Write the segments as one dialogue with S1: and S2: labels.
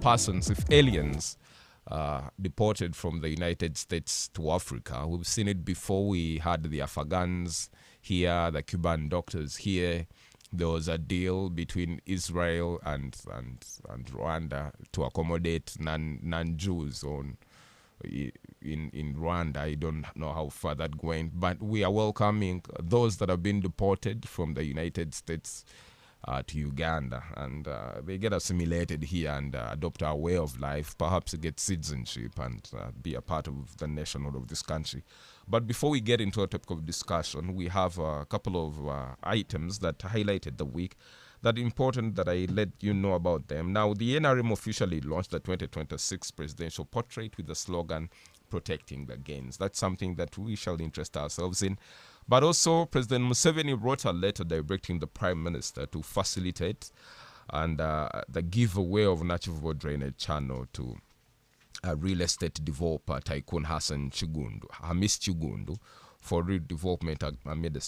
S1: persons, if aliens, deported from the United States to Africa. We've seen it before. We had the Afghans here, the Cuban doctors here. There was a deal between Israel and Rwanda to accommodate non-Jews in Rwanda. I don't know how far that's going, but we are welcoming those that have been deported from the United States to Uganda, and they get assimilated here and adopt our way of life, perhaps get citizenship and be a part of the nationhood of this country. But before we get into a topic of discussion, we have a couple of items that highlighted the week that are important that I let you know about them. Now, the NRM officially launched the 2026 presidential portrait with the slogan, "Protecting the Gains." That's something that we shall interest ourselves in. But also, President Museveni wrote a letter directing the Prime Minister to facilitate and the giveaway of Nachivubo drainage channel to real estate developer Tycoon Hamis Chigundu, for redevelopment amid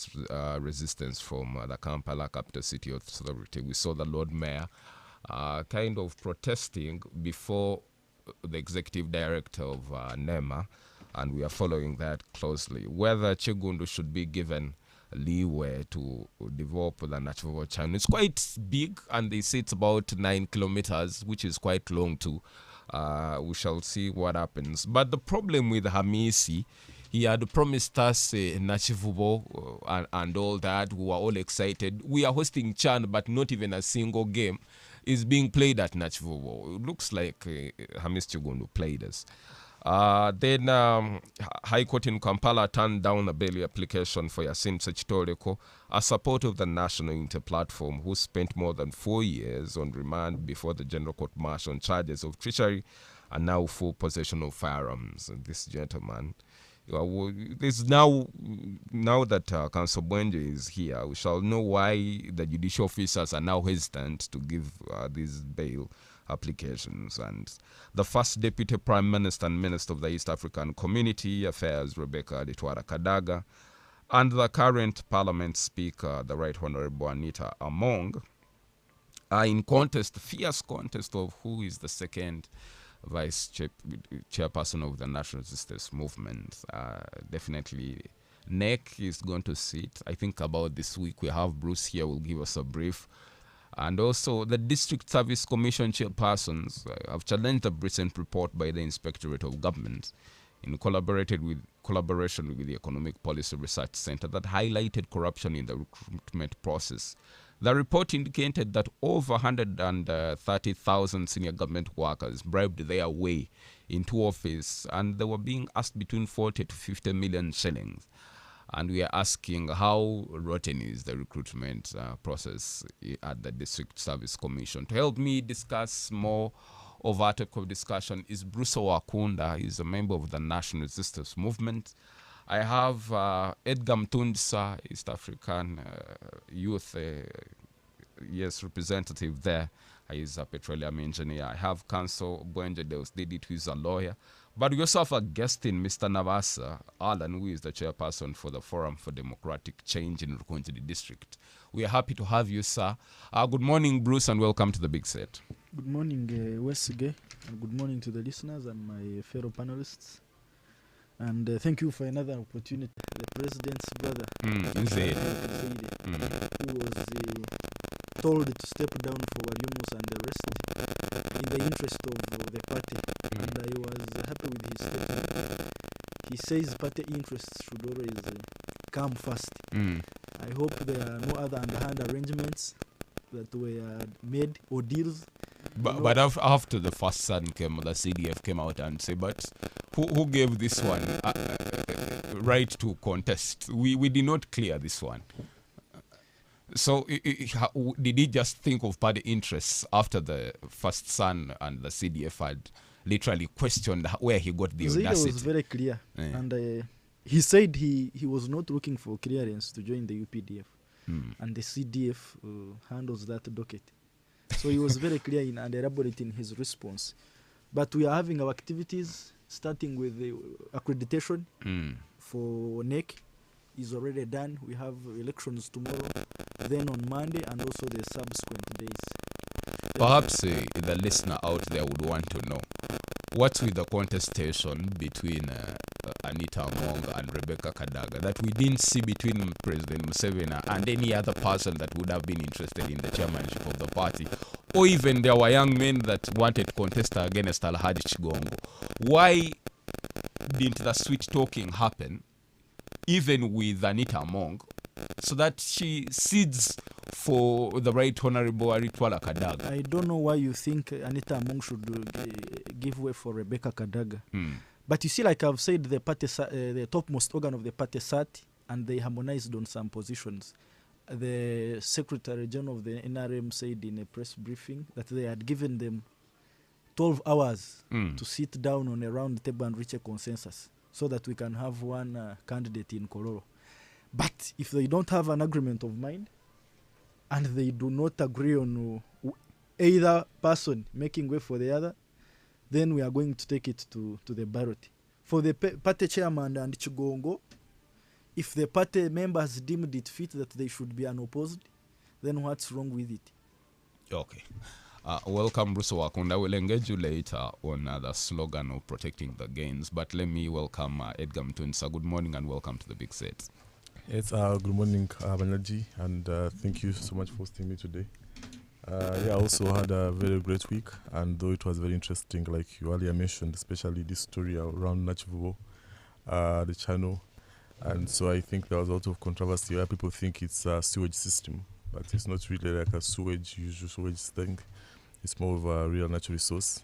S1: resistance from the Kampala Capital City Authority. We saw the Lord Mayor kind of protesting before the Executive Director of NEMA, and we are following that closely. Whether Chigundu should be given leeway to develop the Nachivubo channel. It's quite big, and they say it's about 9 kilometers, which is quite long too. We shall see what happens. But the problem with Hamisi, he had promised us Nachivubo and all that. We were all excited. We are hosting Chan, but not even a single game is being played at Nachivubo. It looks like Hamis Chigundu played us. Then High Court in Kampala turned down a bail application for Yasin Sechitoreko, a supporter of the National Unity Platform who spent more than 4 years on remand before the General Court Martial on charges of treachery and now full possession of firearms. And this gentleman, there's now that Council Bwenje is here, we shall know why the judicial officers are now hesitant to give these bail applications. And the first Deputy Prime Minister and Minister of the East African Community Affairs, Rebecca Aditwara Kadaga, and the current Parliament Speaker, the Right Honorable Anita Among, are in fierce contest of who is the second chairperson of the National Resistance Movement. Definitely NEC is going to sit. I think about this week we have Bruce here, will give us a brief. And also the District Service Commission chairpersons have challenged the recent report by the Inspectorate of Government in collaboration with the Economic Policy Research Center that highlighted corruption in the recruitment process. The report indicated that over 130,000 senior government workers bribed their way into office, and they were being asked between 40 to 50 million shillings. And we are asking how rotten is the recruitment process at the District Service Commission. To help me discuss more of our topic of discussion is Bruce Wakunda. He's a member of the National Resistance Movement. I have Edgar Mtundisa, East African youth representative there. He's a petroleum engineer. I have Council Bwenje Deus Didit, who is a lawyer. But we also have a guest in Mr. Navasa Alan, who is the chairperson for the Forum for Democratic Change in Rukunjiri District. We are happy to have you, sir. Good morning, Bruce, and welcome to the Big Set.
S2: Good morning, Wesige, and good morning to the listeners and my fellow panelists. And thank you for another opportunity. The President's brother, who was told to step down for Wariumus and the rest in the interest of the party. And I was happy with his statement. He says party interests should always come first. I hope there are no other underhand arrangements that were made or deals.
S1: But after the first son came, the CDF came out and said, but who gave this one right to contest? We did not clear this one. So did he just think of party interests after the first son and the CDF had literally questioned where he got the audacity?
S2: It was very clear. Yeah. And he said he was not looking for clearance to join the UPDF. And the CDF handles that docket. So he was very clear and elaborate in his response. But we are having our activities, starting with the accreditation for NEC is already done. We have elections tomorrow, then on Monday, and also the subsequent days.
S1: perhaps the listener out there would want to know, what's with the contestation between Anita Among and Rebecca Kadaga that we didn't see between President Museveni and any other person that would have been interested in the chairmanship of the party? Or even there were young men that wanted to contest against Alhaji Chigongo. Why didn't the sweet talking happen, even with Anita Among, so that she cedes for the right honorable Aritwala Kadaga?
S2: I don't know why you think Anita Among should give way for Rebecca Kadaga. But you see, like I've said, the party, the topmost organ of the party sat and they harmonized on some positions. The Secretary General of the NRM said in a press briefing that they had given them 12 hours to sit down on a round table and reach a consensus so that we can have one candidate in Kololo. But if they don't have an agreement of mind and they do not agree on either person making way for the other, then we are going to take it to the ballot. For the party chairman and Chigongo, if the party members deemed it fit that they should be unopposed, then what's wrong with it?
S1: Okay. Welcome, Bruce Wakunda. We'll engage you later on the slogan of protecting the gains. But let me welcome Edgar Mtunsa. Good morning and welcome to the Big Set.
S3: It's good morning, Banaji, and thank you so much for hosting me today. I also had a very great week, and though it was very interesting, like you earlier mentioned, especially this story around Nachivubo, the channel. And so I think there was a lot of controversy where people think it's a sewage system, but it's not really like a usual sewage thing. It's more of a real natural resource.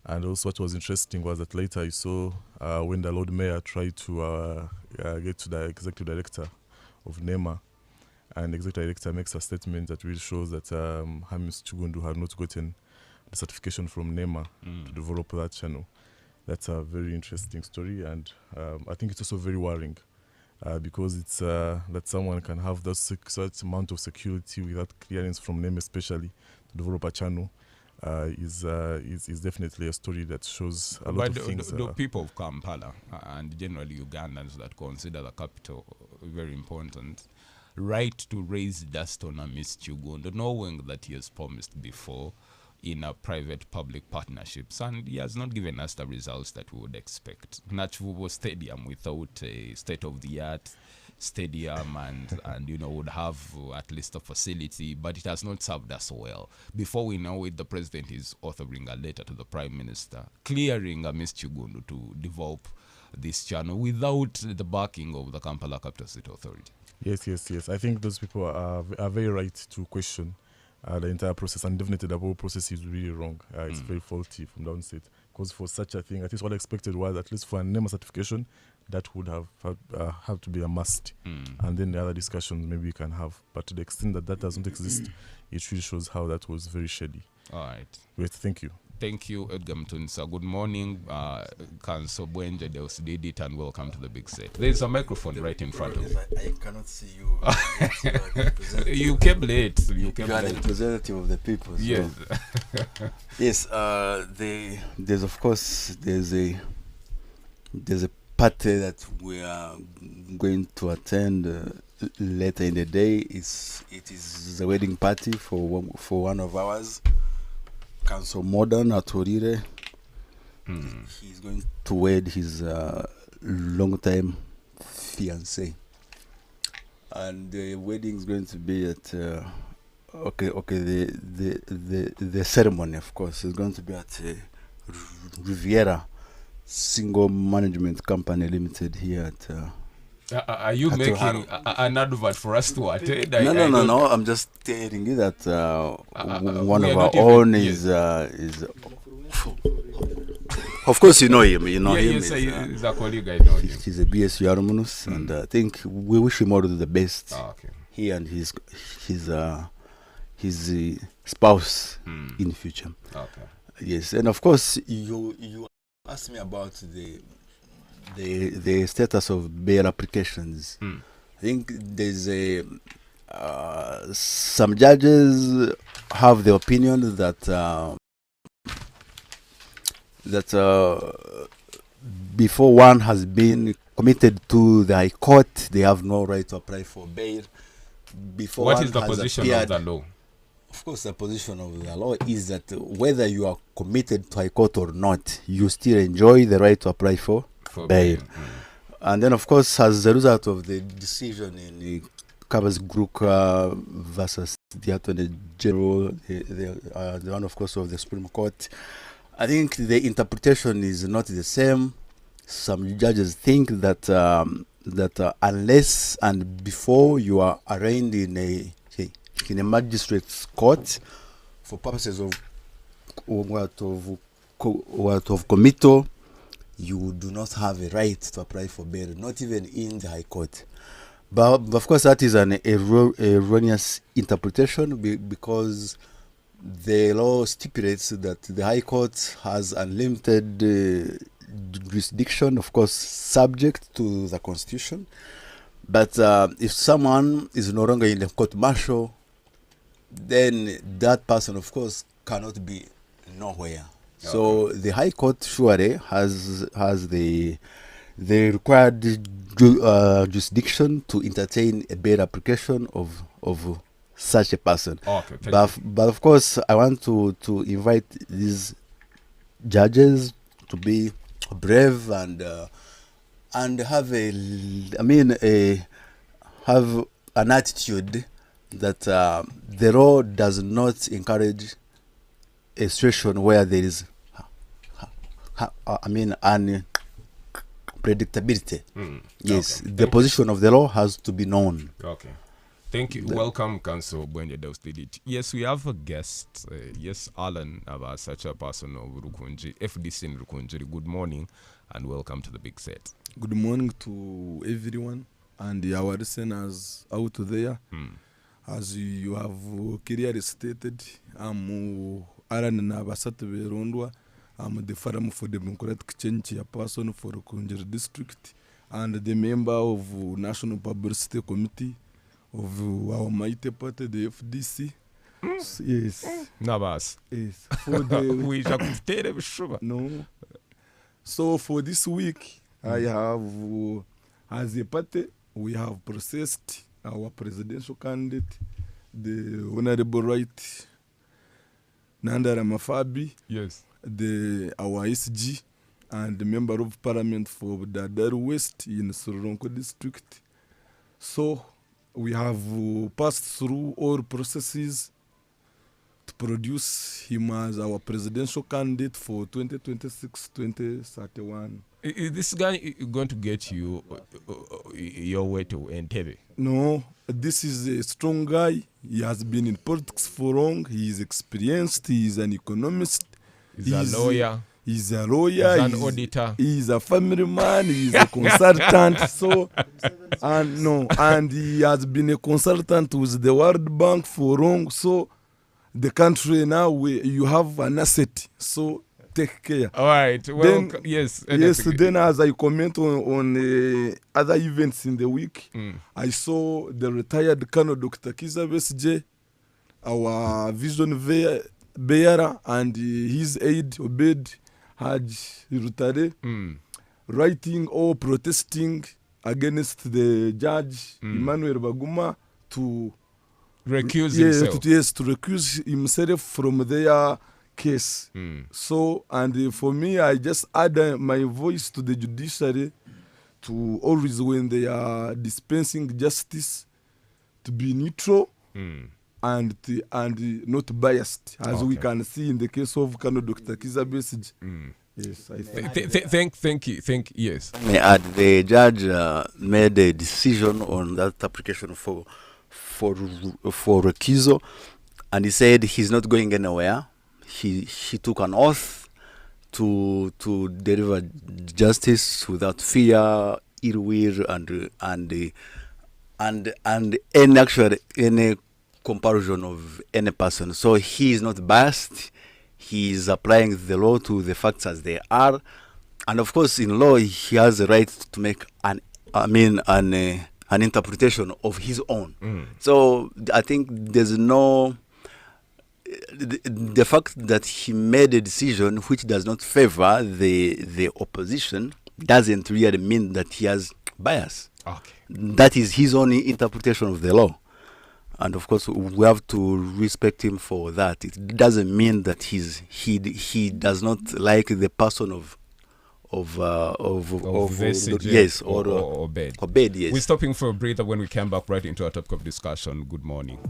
S3: And also what was interesting was that later you saw when the Lord Mayor tried to get to the executive director of NEMA, and the executive director makes a statement that really shows that Hamis Chugundu had not gotten the certification from NEMA to develop that channel. That's a very interesting story, and I think it's also very worrying because it's that someone can have such amount of security without clearance from NEMA, especially to develop a channel. Is definitely a story that shows a lot of things.
S1: The people of Kampala and generally Ugandans that consider the capital very important, right to raise dust on a Miss Chugundu, knowing that he has promised before in a private-public partnerships, and he has not given us the results that we would expect. Nachivubo Stadium without a state-of-the-art stadium and would have at least a facility, but it has not served us well. Before we know it, the president is authoring a letter to the prime minister clearing Ms. Chugundu to develop this channel without the backing of the Kampala Capital City Authority.
S3: Yes. I think those people are very right to question the entire process, and definitely the whole process is really wrong. It's very faulty from the onset, because for such a thing, at least what I expected was, at least for a NEMA certification, that would have to be a must. And then the other discussions maybe we can have. But to the extent that that doesn't exist, it really shows how that was very shady.
S1: All right.
S3: Great, thank you.
S1: Thank you, Edgar Mtunsa. Good morning, Council Bwenje Deus did it, and welcome to the Big Set. There's a microphone right in front of you.
S4: I cannot see you.
S1: You came late. You
S4: are the representative of the people. So.
S1: Yes.
S4: Yes. There's a party that we are going to attend later in the day. It is the wedding party for one of ours. Council Modern Atorire. He's going to wed his long-time fiancée, and the wedding is going to be at the ceremony, of course, is going to be at Riviera Single Management Company Limited here at.
S1: Are you making an advert for us to attend?
S4: No. I'm just telling you that one of our own is. Of course, you know him. You know him.
S1: Yes, he's a colleague. I know him.
S4: He's a BSU alumnus, and I think we wish him all the best.
S1: Okay.
S4: He and his spouse in the future.
S1: Okay.
S4: Yes, and of course, you asked me about the status of bail applications. I think there's some judges have the opinion that before one has been committed to the High Court, they have no right to apply for bail. Before
S1: what is the position of the law?
S4: Of course, the position of the law is that whether you are committed to high court or not, you still enjoy the right to apply for bail. And then, of course, as a result of the decision in the Kabas Group versus the Attorney General, the one, of course, of the Supreme Court, I think the interpretation is not the same. Some judges think that unless and before you are arraigned in a magistrate's court for purposes of committal, you do not have a right to apply for bail, not even in the High Court. But of course, that is an erroneous interpretation because the law stipulates that the High Court has unlimited jurisdiction, of course, subject to the Constitution. But if someone is no longer in the court martial, then that person, of course, cannot be nowhere. Okay. So the High Court surely has the required jurisdiction to entertain a bail application of such a person.
S1: Okay,
S4: but of course, I want to invite these judges to be brave and have have an attitude that the law does not encourage a situation where there is unpredictability. Yes,
S1: okay.
S4: the position of the law has to be known.
S1: Okay. Thank you. Welcome, Council Bwenje Daustidit. Yes, we have a guest. Yes, Alan, about such a person of Rukunji, FDC in Rukunji. Good morning and welcome to the big set.
S5: Good morning to everyone and our listeners out there. As you have clearly stated, I'm Alan Nabasat Verondwa. I'm the Forum for Democratic Change person for Rukunji District and the member of National Publicity Committee of our mighty party, the FDC. Yes.
S1: Nabas.
S5: Yes. For the
S1: no.
S5: So for this week, I have, as a party, we have processed our presidential candidate, the Honorable Right Nanda Ramafabi.
S1: Yes.
S5: Our SG and the Member of Parliament for Dadar West in Soronko District. So we have passed through all processes to produce him as our presidential candidate for 2026-2031.
S1: Is this guy going to get you your way to Entebbe?
S5: No, this is a strong guy. He has been in politics for long. He is experienced. He is an economist.
S1: He's a lawyer.
S5: He's a lawyer.
S1: He's an auditor.
S5: He's a family man. He's a consultant. And he has been a consultant with the World Bank for long. So the country now, you have an asset. So take care.
S1: All right. Well, yes.
S5: Yes. Then, as I comment on other events in the week, I saw the retired Colonel Dr. Kiza Besje, our vision bearer, and his aide Obed Haj Rutare, writing or protesting against the judge Emmanuel Baguma to
S1: recuse himself.
S5: To recuse himself from their case. So, and for me, I just add my voice to the judiciary to always, when they are dispensing justice, to be neutral and not biased, as we can see in the case of Kano Dr. Kiza Besij. Yes, I think.
S1: Thank you. Yes.
S4: May add, the judge made a decision on that application for recusal, and he said he's not going anywhere. He took an oath to deliver justice without fear, ill will, and any comparison of any person. So he is not biased. He is applying the law to the facts as they are, and of course, in law, he has the right to make an interpretation of his own. So I think there's no. The fact that he made a decision which does not favor the opposition doesn't really mean that he has bias.
S1: Okay.
S4: That is his own interpretation of the law. and of course we have to respect him for that. It doesn't mean that he does not like the person of
S1: Besigye
S4: yes,
S1: or Obed.
S4: Obed, yes.
S1: We're stopping for a breather. When we come back right into our topic of discussion. Good morning.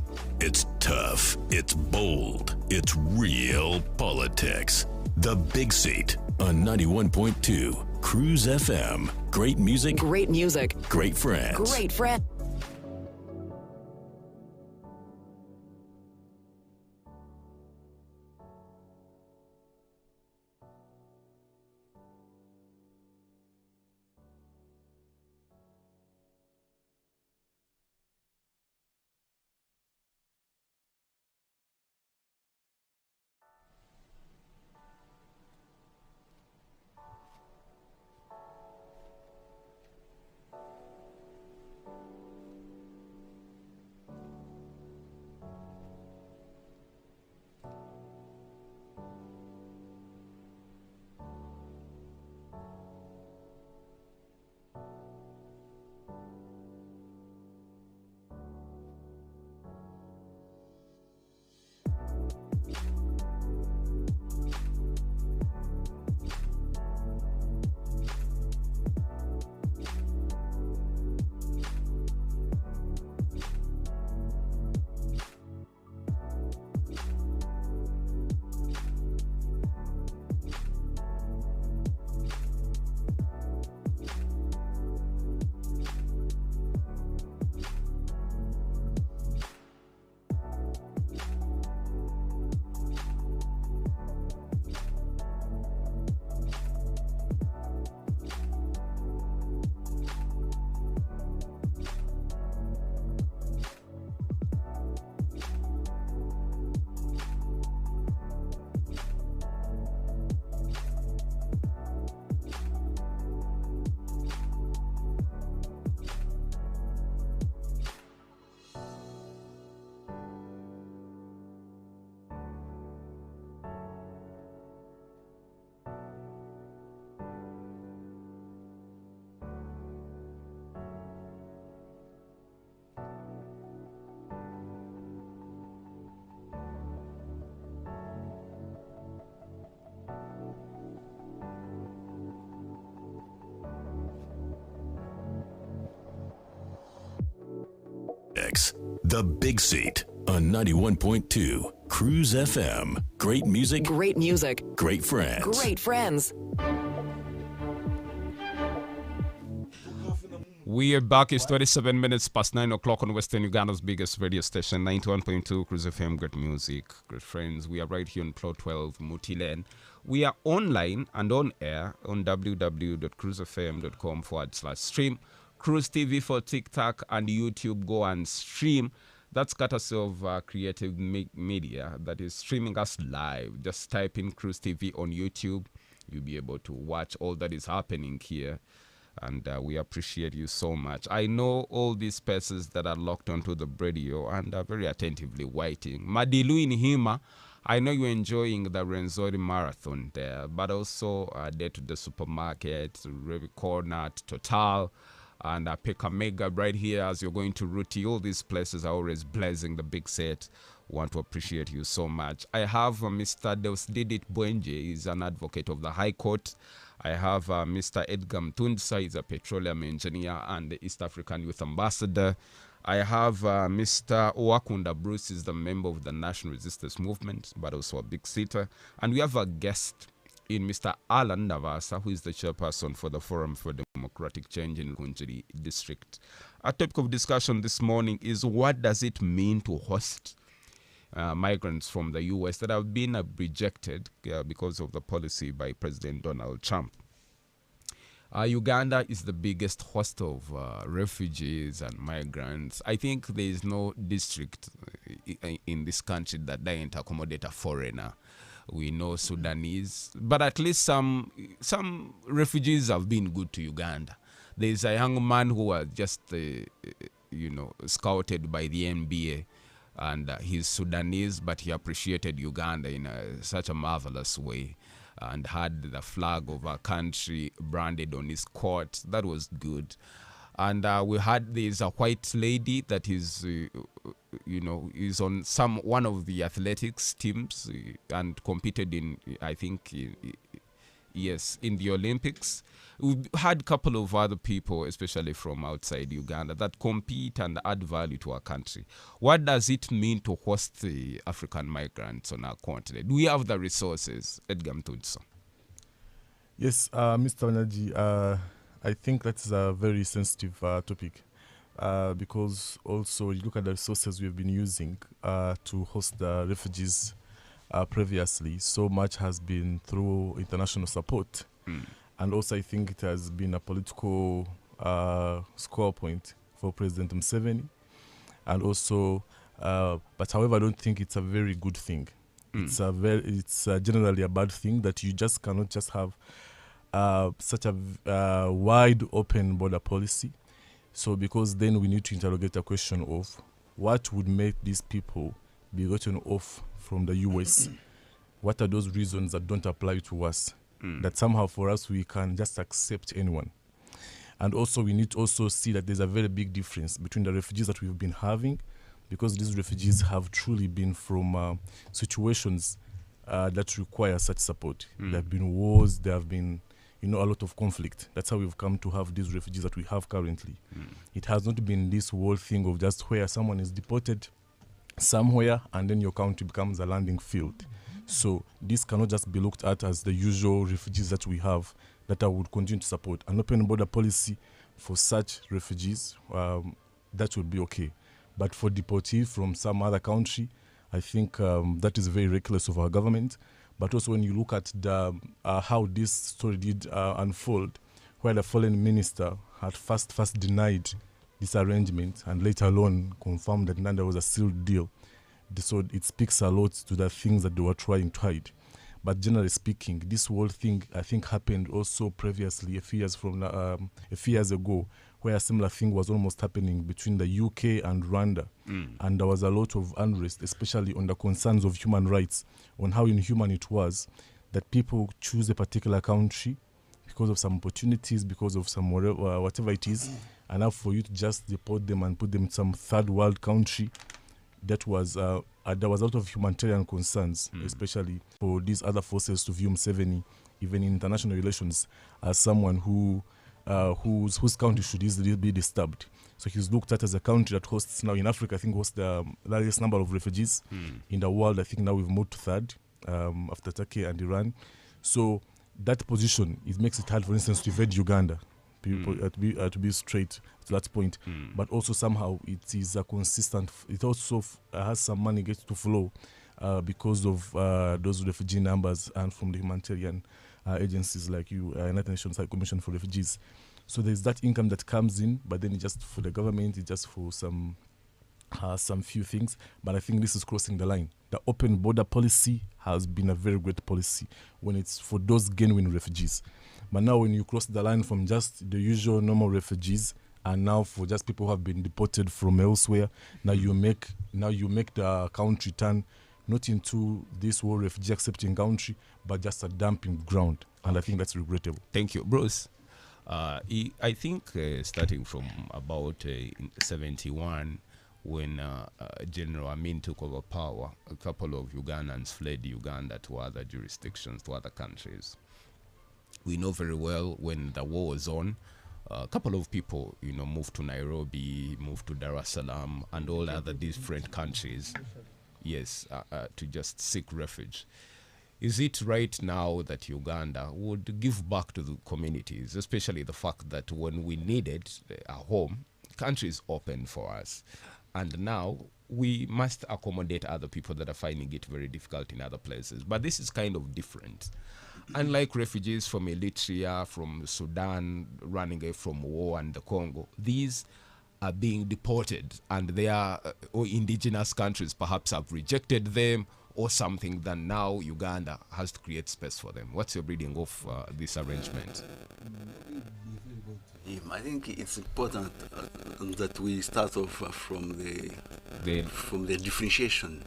S6: It's tough, it's bold, it's real politics. The Big Seat on 91.2 Cruise FM. Great music, great friends.
S7: Great friend.
S6: The Big Seat on 91.2 Cruise FM. Great music, great friends.
S7: Great friends.
S1: We are back. It's 27 minutes past 9 o'clock on Western Uganda's biggest radio station, 91.2 Cruise FM. Great music, great friends. We are right here on Plot 12, Mutilen. We are online and on air on www.cruisefm.com/stream. Cruise TV for TikTok and YouTube. Go and stream. That's courtesy of Creative Media that is streaming us live. Just type in Cruise TV on YouTube. You'll be able to watch all that is happening here. And we appreciate you so much. I know all these persons that are locked onto the radio and are very attentively waiting. Madilu in Hima, I know you're enjoying the Renzori Marathon there, but also there to the supermarket, Revi Corner, Total, and Pekamega right here as you're going to Ruti. All these places are always blazing the big set. Want to appreciate you so much. I have Mr. Deusdedit Bwenje. He's an advocate of the High Court. I have Mr. Edgar Mtundsa. He's a petroleum engineer and the East African Youth Ambassador. I have Mr. Owakunda Bruce. He's the member of the National Resistance Movement, but also a big seater. And we have a guest in Mr. Alan Navasa, who is the chairperson for the Forum for Democratic Change in Runjiri District. Our topic of discussion this morning is what does it mean to host migrants from the U.S. that have been rejected because of the policy by President Donald Trump. Uganda is the biggest host of refugees and migrants. I think there is no district in this country that doesn't accommodate a foreigner. We know Sudanese, but at least some refugees have been good to Uganda. There is a young man who was just, scouted by the NBA, and he's Sudanese, but he appreciated Uganda in such a marvelous way, and had the flag of our country branded on his coat. That was good. And we had there's a white lady that is, is on one of the athletics teams and competed in, I think, yes, in the Olympics. We've had a couple of other people, especially from outside Uganda, that compete and add value to our country. What does it mean to host the African migrants on our continent? Do we have the resources? Edgar Mtudso.
S3: Yes, Mr. Wanaji, I think that's a very sensitive topic because also you look at the resources we've been using to host the refugees previously. So much has been through international support. And also I think it has been a political score point for President Museveni. And also, but however, I don't think it's a very good thing. It's generally a bad thing that you just cannot just have such a wide open border policy. So because then we need to interrogate the question of what would make these people be gotten off from the US. What are those reasons that don't apply to us? That somehow for us we can just accept anyone. And also we need to also see that there's a very big difference between the refugees that we've been having, because these refugees have truly been from situations that require such support. There have been wars, there have been a lot of conflict. That's how we've come to have these refugees that we have currently. It has not been this whole thing of just where someone is deported somewhere and then your country becomes a landing field. So this cannot just be looked at as the usual refugees that we have that I would continue to support. An open border policy for such refugees, that would be okay. But for deportees from some other country, I think that is very reckless of our government. But also when you look at how this story did unfold, where the foreign minister had first denied this arrangement and later on confirmed that there was a sealed deal. So it speaks a lot to the things that they were trying to hide. But generally speaking, this whole thing, I think, happened also previously, a few years ago, where a similar thing was almost happening between the UK and Rwanda. And there was a lot of unrest, especially on the concerns of human rights, on how inhuman it was that people choose a particular country because of some opportunities, because of some whatever it is, and now for you to just deport them and put them in some third world country. That was there was a lot of humanitarian concerns, especially for these other forces to view Museveni, even in international relations, as someone whose country should easily be disturbed. So he's looked at as a country that hosts now in Africa, I think hosts the largest number of refugees in the world. I think now we've moved to third after Turkey and Iran. So that position, it makes it hard, for instance, to invade Uganda. To be straight to that point, but also somehow it is a consistent. It also has some money gets to flow because of those refugee numbers and from the humanitarian agencies like United Nations High Commission for Refugees. So there's that income that comes in, but then it's just for the government. It's just for some few things. But I think this is crossing the line. The open border policy has been a very great policy when it's for those genuine refugees. But now when you cross the line from just the usual normal refugees and now for just people who have been deported from elsewhere, now you make the country turn not into this whole refugee accepting country, but just a dumping ground. And I think that's regrettable.
S1: Thank you. Bruce, I think starting from about 71, when General Amin took over power, a couple of Ugandans fled Uganda to other jurisdictions, to other countries. We know very well when the war was on, a couple of people, moved to Nairobi, moved to Dar es Salaam, and all other different countries, yes, to just seek refuge. Is it right now that Uganda would give back to the communities, especially the fact that when we needed a home, country is open for us, and now we must accommodate other people that are finding it very difficult in other places? But this is kind of different. Unlike refugees from Eritrea, from Sudan, running away from war and the Congo, these are being deported, and their indigenous countries perhaps have rejected them or something. Then now Uganda has to create space for them. What's your reading of this arrangement?
S4: I think it's important that we start off from the differentiation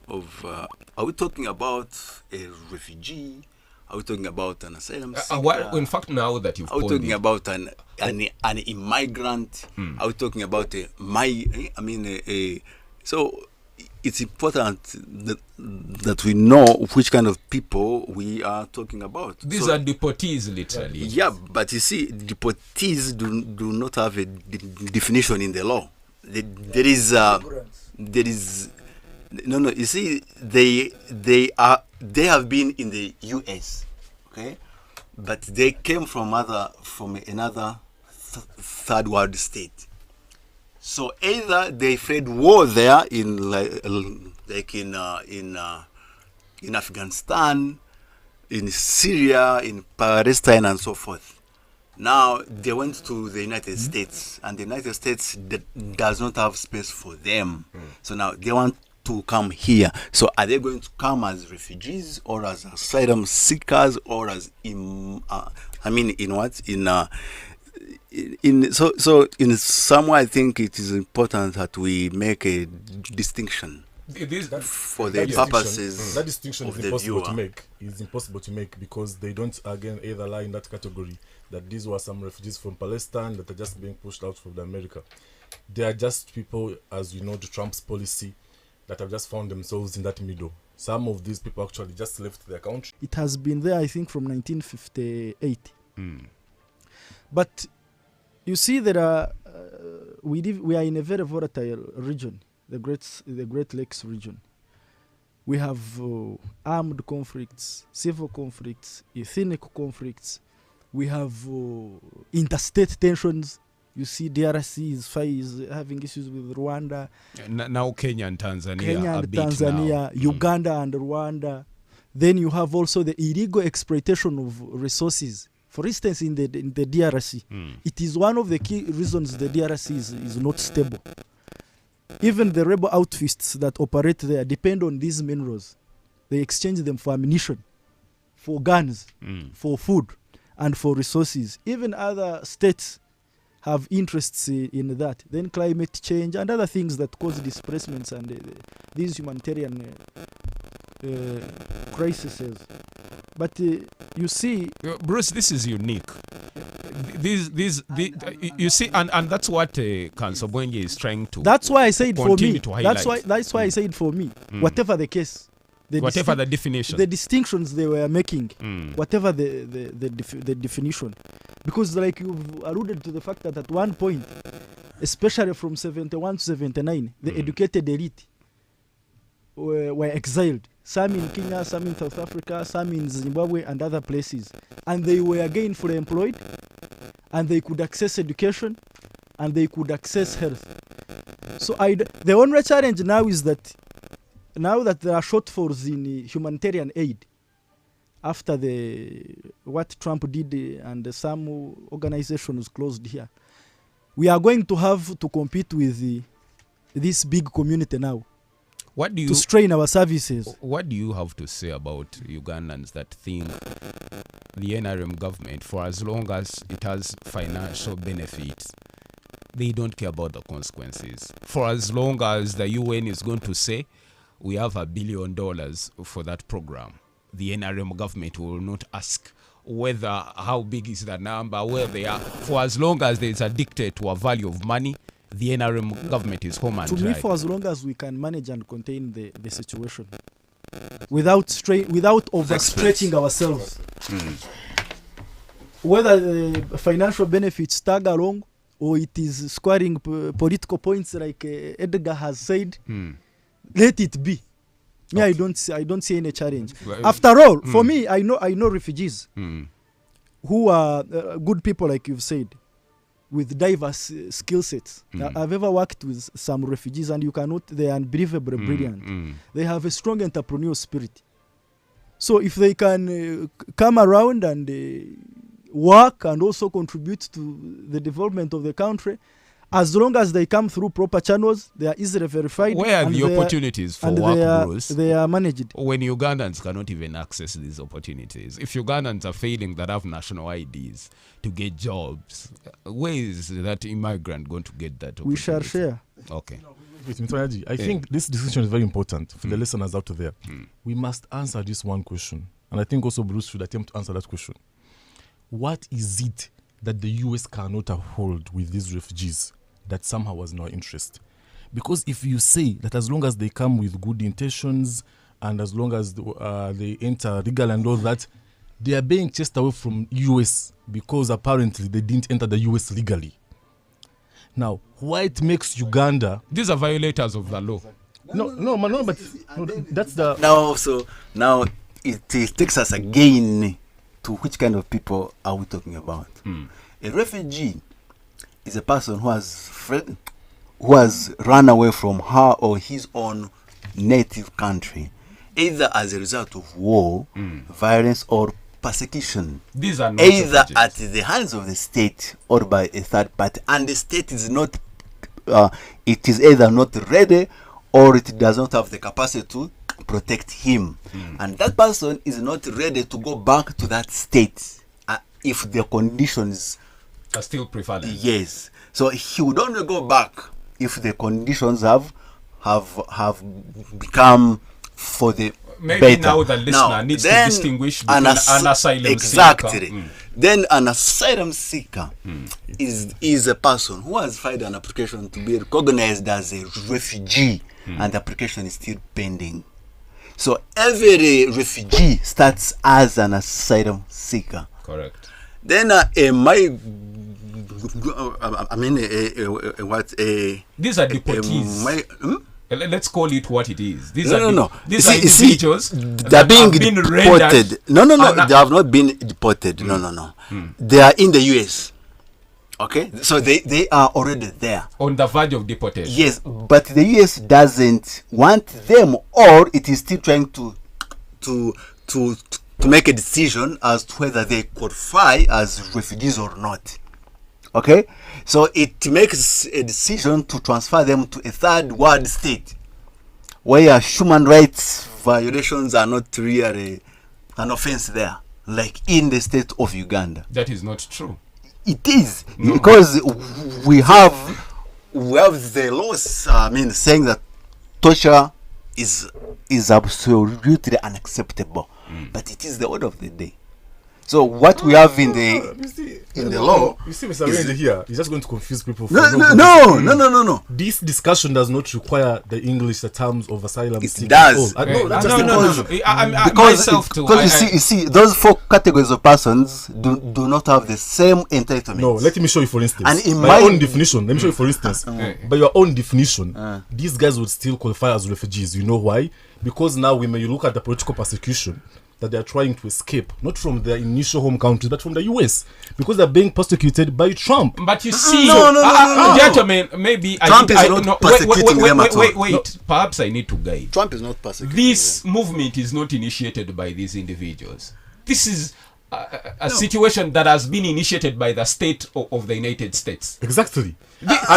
S4: of. Are we talking about a refugee? Are we talking about an asylum seeker?
S1: In fact, now that you've
S4: are we
S1: pointed,
S4: talking about an immigrant? Are we talking about so it's important that we know which kind of people we are talking about.
S1: These are deportees, literally.
S4: Yeah, but you see, deportees do not have a definition in the law. There is no. You see, they have been in the U.S. Okay, but they came from another third world state. So either they fled war there in Afghanistan, in Syria, in Palestine, and so forth. Now they went to the United States, and the United States does not have space for them. So now they want to come here. So are they going to come as refugees or as asylum seekers or as in some way I think it is important that we make a distinction for the purposes
S3: that distinction
S4: of
S3: is
S4: the
S3: impossible
S4: viewer.
S3: to make. It's impossible to make because they don't again either lie in that category that these were some refugees from Palestine that are just being pushed out from America. They are just people, as you know, the Trump's policy, that have just found themselves in that middle. Some of these people actually just left their country.
S2: It has been there, I think, from 1958. But you see, there are we are in a very volatile region, the Great Lakes region. We have armed conflicts, civil conflicts, ethnic conflicts. We have interstate tensions. You see, DRC is having issues with Rwanda.
S1: Now Kenya and Tanzania
S2: Tanzania, Uganda and Rwanda. Then you have also the illegal exploitation of resources. For instance, in the DRC, it is one of the key reasons the DRC is not stable. Even the rebel outfits that operate there depend on these minerals. They exchange them for ammunition, for guns, for food, and for resources. Even other states have interests in that. Then climate change and other things that cause displacements and these humanitarian crises. But you see,
S1: Bruce, this is unique. You see, and that's what Council Bwenye is trying to.
S2: That's why I said for me.
S1: That's
S2: why I said for me. Whatever the case,
S1: whatever the definition,
S2: the distinctions they were making, whatever the definition, because like you've alluded to the fact that at one point, especially from 71 to 79, the educated elite were exiled. Some in Kenya, some in South Africa, some in Zimbabwe and other places. And they were again fully employed, and they could access education, and they could access health. So the only challenge now is that now that there are shortfalls in humanitarian aid, after what Trump did and some organizations closed here, we are going to have to compete with this big community now. To strain our services.
S1: What do you have to say about Ugandans that think the NRM government, for as long as it has financial benefits, they don't care about the consequences? For as long as the UN is going to say, we have $1 billion for that program, the NRM government will not ask how big is the number, where they are. For as long as there is a dictate to a value of money, the NRM government is home and dry.
S2: To me, for as long as we can manage and contain the situation without overstretching ourselves, whether the financial benefits tag along or it is scoring political points like Edgar has said, let it be. Me, okay. I don't see any challenge. After all, for me, I know refugees who are good people, like you've said, with diverse skill sets. I've ever worked with some refugees, and you cannot. They are unbelievably brilliant. They have a strong entrepreneurial spirit. So if they can come around and work and also contribute to the development of the country, as long as they come through proper channels, they are easily verified.
S1: Where are the opportunities for work, Bruce?
S2: They are managed.
S1: When Ugandans cannot even access these opportunities. If Ugandans are failing that have national IDs to get jobs, where is that immigrant going to get that opportunity?
S2: We shall share.
S1: Okay.
S3: I think this decision is very important for the listeners out there. We must answer this one question. and I think also Bruce should attempt to answer that question. What is it that the US cannot uphold with these refugees that somehow was in our interest? Because if you say that as long as they come with good intentions and as long as they enter legal and all that, they are being chased away from US because apparently they didn't enter the US legally. Now, why it makes Uganda...
S1: These are violators of the law.
S3: That's the...
S4: Now it takes us again to which kind of people are we talking about? A refugee is a person who has run away from her or his own native country, either as a result of war, violence, or persecution.
S1: These are not
S4: either
S1: refugees.
S4: at the hands of the state or by a third party, and the state is not. It is either not ready or it does not have the capacity to protect him, and that person is not ready to go back to that state if the conditions
S1: are still prevalent.
S4: Yes, so he would only go back if the conditions have become for the
S1: maybe
S4: better.
S1: Now the listener needs to distinguish between an asylum
S4: exactly.
S1: seeker.
S4: Then an asylum seeker is a person who has filed an application to be recognized as a refugee, and the application is still pending. So every refugee starts as an asylum seeker.
S1: Correct.
S4: Then
S1: these are deportees. Let's call it what it is. These are individuals
S4: that are being deported. No, they have not been deported. No. They are in the US. Okay, so they are already there
S1: on the verge of deportation.
S4: Yes, but the US doesn't want them, or it is still trying to make a decision as to whether they qualify as refugees or not. Okay, so it makes a decision to transfer them to a third world state where human rights violations are not really an offense there, like in the state of Uganda.
S1: That is not true.
S4: It is, because we have the laws saying that torture is absolutely unacceptable, but it is the order of the day. So what we have in the law,
S3: you see, Mr. Ranger here, he's just going to confuse people.
S4: No.
S3: This discussion does not require the English terms of asylum.
S4: It does. Because you see, those four categories of persons do not have the same entitlement.
S3: No, let me show you for instance.
S4: And in
S3: by your own definition, let me show you for instance. By your own definition, these guys would still qualify as refugees. You know why? Because now when you look at the political persecution that they are trying to escape, not from their initial home countries, but from the US, because they're being persecuted by Trump.
S1: But you see,
S4: no.
S1: Gentlemen, maybe
S4: Trump is not persecuting them at all.
S1: Wait. Perhaps I need to guide.
S4: Trump is not persecuting
S1: This movement is not initiated by these individuals. This is a situation that has been initiated by the state of the United States.
S3: Exactly.
S1: It's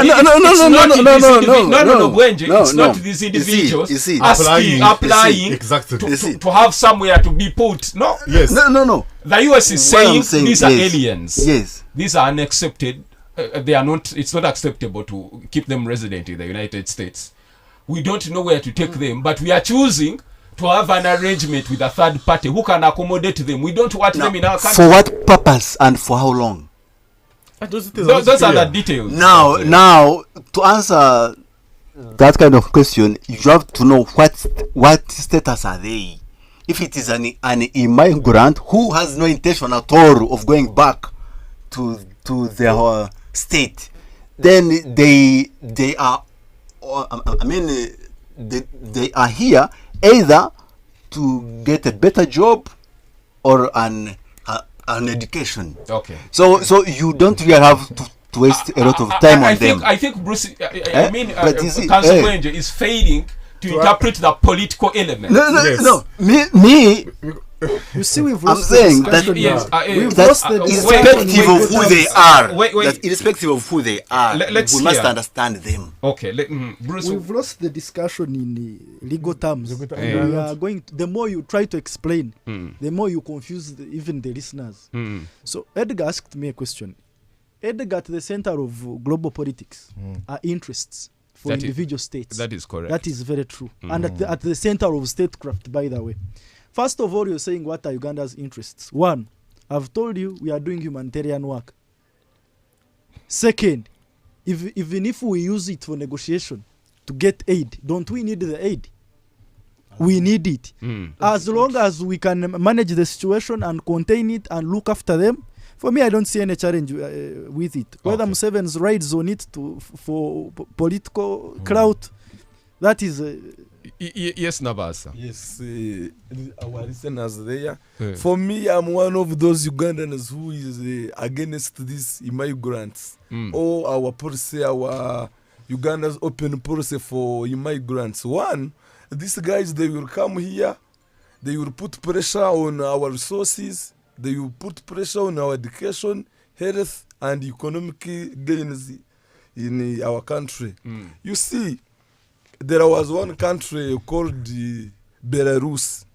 S1: not these individuals
S4: you see,
S1: applying
S3: exactly
S1: to have somewhere to be put. No.
S3: Yes.
S4: No.
S1: The US is saying these are aliens.
S4: Yes.
S1: These are unaccepted. They are not. It's not acceptable to keep them resident in the United States. We don't know where to take them, but we are choosing to have an arrangement with a third party who can accommodate them. We don't want them in our country.
S4: For what purpose and for how long?
S1: Those are the details.
S4: Now, to answer that kind of question, you have to know what status are they. If it is an immigrant who has no intention at all of going back to their state, then they are. They are here either to get a better job or an education.
S1: Okay.
S4: So you don't really have to waste a lot of time on them.
S1: I think Bruce. Council Ranger is failing to interpret the political element.
S4: No. Me.
S2: You see, we've
S4: I'm
S2: lost
S4: saying
S2: the
S4: that
S2: discussion. We've
S4: that
S2: lost the
S4: irrespective of who they are,
S1: Wait.
S4: that irrespective of who they are, we must understand them.
S1: Okay, Bruce.
S2: We've lost the discussion in legal terms. We are going. The more you try to explain, the more you confuse even the listeners. So Edgar asked me a question. Edgar, at the center of global politics are interests for individual states.
S1: That is correct.
S2: That is very true. And at the center of statecraft, by the way. First of all, you're saying what are Uganda's interests? One, I've told you we are doing humanitarian work. Second, even if we use it for negotiation to get aid, don't we need the aid? We need it. As long as we can manage the situation and contain it and look after them, for me, I don't see any challenge with it. Whether Museveni's rides on it for political clout, that is...
S1: yes, Nabasa.
S5: Yes, our listeners there. For me, I'm one of those Ugandans who is against these immigrants. Or our policy, our Uganda's open policy for immigrants. One, these guys, they will come here, they will put pressure on our resources, they will put pressure on our education, health, and economic gains in our country. You see, there was one country called Belarus.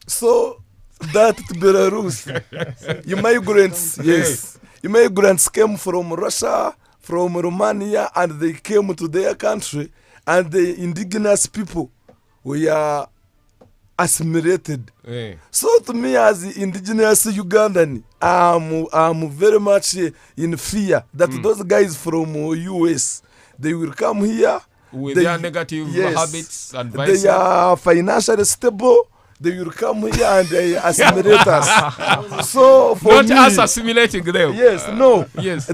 S5: So that Belarus, immigrants, yes, immigrants came from Russia, from Romania, and they came to their country, and the indigenous people were assimilated. So to me, as the indigenous Ugandan, I'm very much in fear that those guys from US, they will come here
S1: with their negative habits and vices.
S5: They are financially stable. They will come here and they assimilate us. So for
S1: not
S5: me,
S1: us assimilating them.
S5: Yes, no.
S1: Yes.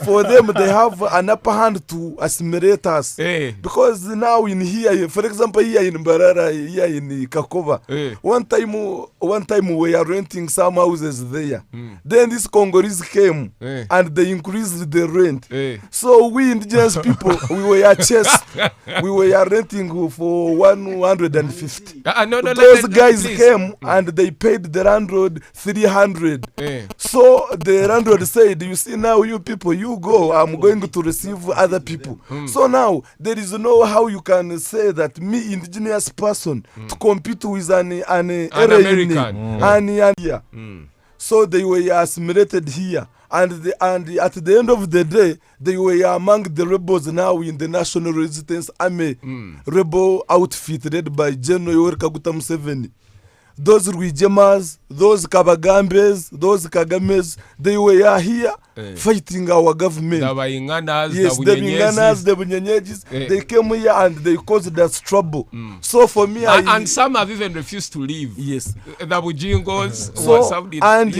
S5: For them, they have an upper hand to assimilate us. Because now in here, for example, here in Mbarara, here in Kakova, one time we are renting some houses there. Then these Congolese came and they increased the rent. So we indigenous people, we were chased. We were renting for 150. Those guys came and they paid the landlord 300. So the landlord said, you see now, you people, you go, I'm going to receive other people. So now there is no how you can say that me, indigenous person, to compete with an American. So they were assimilated here. And at the end of the day, they were among the rebels now in the National Resistance Army rebel outfit led by General Yoweri Kaguta Museveni. Those Rwijemas, those Kabagambes, those Kagames, they were here fighting our government.
S1: The Bainganas,
S5: yes, the Binganas, the Bunyenyejis, they came here and they caused us trouble. So for me,
S1: and some have even refused to leave.
S5: Yes.
S1: The Bujingos,
S5: and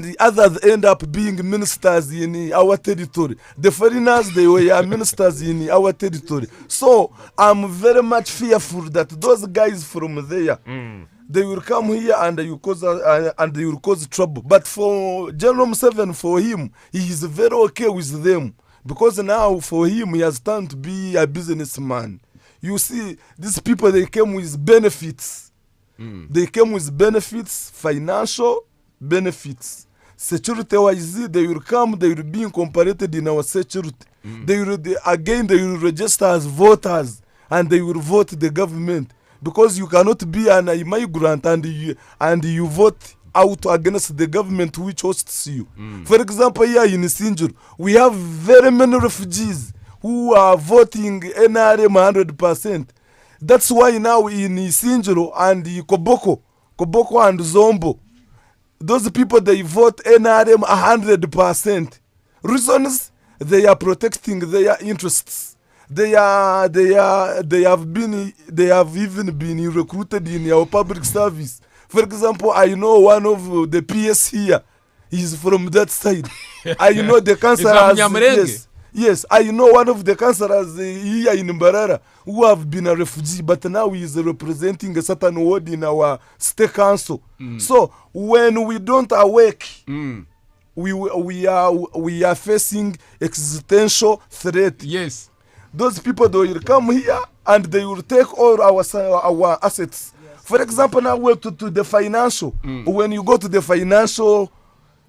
S5: the others end up being ministers in our territory. The foreigners, they were ministers in our territory. So I'm very much fearful that those guys from there, they will come here and they will cause trouble. But for General Museveni, for him, he is very okay with them, because now for him he has turned to be a businessman. You see, these people, they came with benefits. They came with benefits, financial benefits. Security-wise, they will come, they will be incorporated in our security. They will register as voters and they will vote the government. Because you cannot be an immigrant and you vote out against the government which hosts you. For example, here in Sinjur, we have very many refugees who are voting NRM 100%. That's why now in Sinjur and Koboko and Zombo, those people, they vote NRM 100%. Reasons, they are protecting their interests. They have even been recruited in our public service. For example, I know one of the PS here. He's from that side. I know the councillors. Yes, I know one of the councillors here in Mbarara who have been a refugee, but now he is representing a certain ward in our state council. So when we don't awake, we are facing existential threat.
S1: Yes.
S5: Those people, they will come here and they will take all our assets. Yes. For example, now we're to the financial. When you go to the financial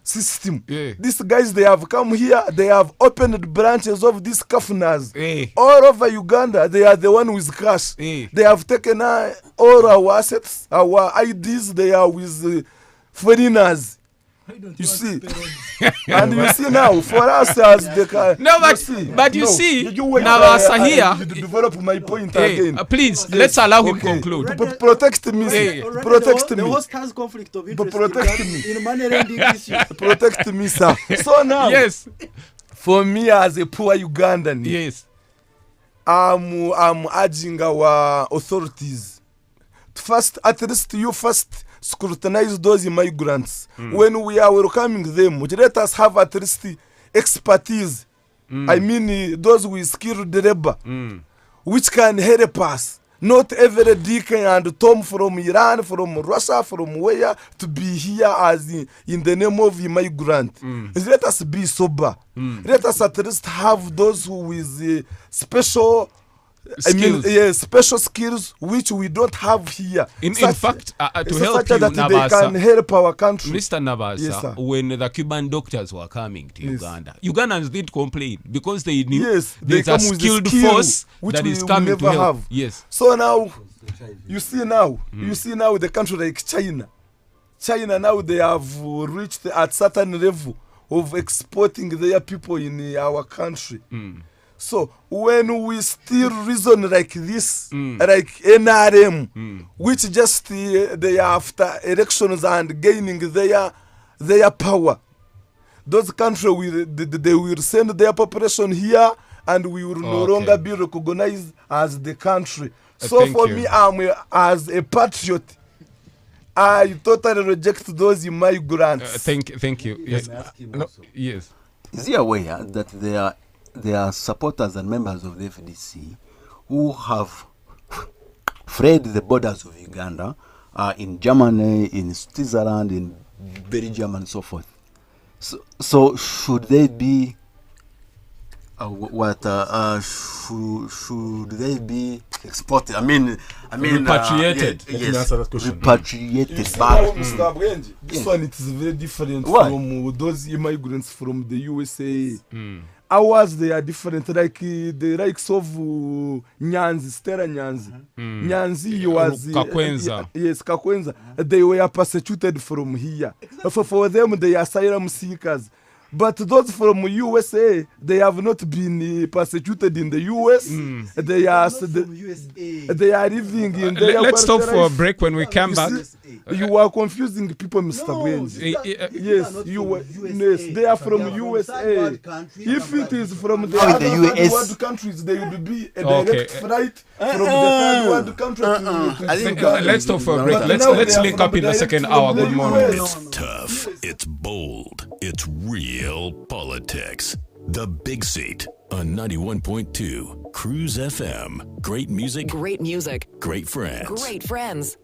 S5: system, these guys, they have come here, they have opened branches of these kafunas all over Uganda. They are the one with cash. They have taken all our assets, our IDs, they are with foreigners. You see, and you see now, for us as the
S1: No, but you see, now as a here,
S5: to develop my point
S1: hey,
S5: again.
S1: please,
S5: Yes,
S1: let's allow him
S5: okay.
S1: conclude.
S5: To protect me,
S1: Hey.
S5: protect
S2: the
S5: me,
S2: host has conflict of interest
S5: protect
S2: in,
S5: me.
S2: in money lending issues.
S5: protect me, sir. So now,
S1: Yes,
S5: for me as a poor Ugandan,
S1: yes.
S5: I'm urging our authorities to first, at least you first scrutinize those migrants. When we are welcoming them, let us have at least expertise. I mean, those with skilled labor, which can help us. Not every Dick and Tom from Iran, from Russia, from where to be here as in the name of a migrant. Let us be sober. Let us at least have those who with special
S1: Skills.
S5: special skills which we don't have here.
S1: In fact, to help
S5: such
S1: you,
S5: that they can
S1: Nabasa,
S5: help our country.
S1: Mr. Nabasa,
S5: Yes, sir.
S1: when the Cuban doctors were coming to
S5: Yes.
S1: Uganda, Ugandans did complain because they knew
S5: Yes, they
S1: there's a
S5: come with the
S1: skilled
S5: skill
S1: force
S5: which
S1: that
S5: we
S1: is
S5: will
S1: coming to
S5: never
S1: help.
S5: have.
S1: Yes.
S5: So now, you see now the country like China. China now they have reached at certain level of exporting their people in our country. So when we still reason like this, like NRM, which just they are after elections and gaining their power, those countries will they will send their population here, and we will no
S1: Okay.
S5: longer be recognized as the country. So
S1: Thank
S5: for
S1: you.
S5: me, as a patriot, I totally reject those migrants.
S1: Thank you. Yes.
S4: Can I ask him
S1: No,
S4: also?
S1: yes.
S4: Is he aware that there are supporters and members of the FDC who have fled the borders of Uganda, in Germany, in Switzerland, in Belgium, and so forth? So should they be should they be exported? I mean,
S1: Repatriated.
S3: Let me answer that question.
S4: Repatriated
S5: Now,
S4: back.
S5: Mr. Abwenji, this
S4: Yes.
S5: one it is very different
S4: Why?
S5: from those immigrants from the USA. Ours they are different, like the likes of Nyanzi, Stella Nyanzi. Nyanzi was
S1: Kakwenza.
S5: yes, Kakwenza. They were persecuted from here. For them, they are asylum seekers. But those from USA, they have not been persecuted in the US. They are they are living in their
S1: Let's stop
S5: quality
S1: for a
S5: life.
S1: break. When we come
S5: You
S1: back.
S5: see, you are confusing people, Mr. Bwenji. Yes, yes, they are from USA. If it is from the
S4: Oh, in
S5: other
S4: the
S5: third
S4: US.
S5: world countries, there would be a
S1: Okay.
S5: direct flight from the third world country to
S4: I think
S5: Uganda.
S1: Let's stop for a break.
S5: But
S1: Let's
S5: now
S1: let's
S5: they are
S1: link
S5: from
S1: up in the
S5: direct
S1: second
S5: from
S1: hour.
S5: the
S1: Good morning.
S5: US.
S6: It's tough. It's bold. It's real politics. The Big Seat on 91.2 Cruise FM. Great music,
S7: Great music.
S6: great friends.
S7: Great friends.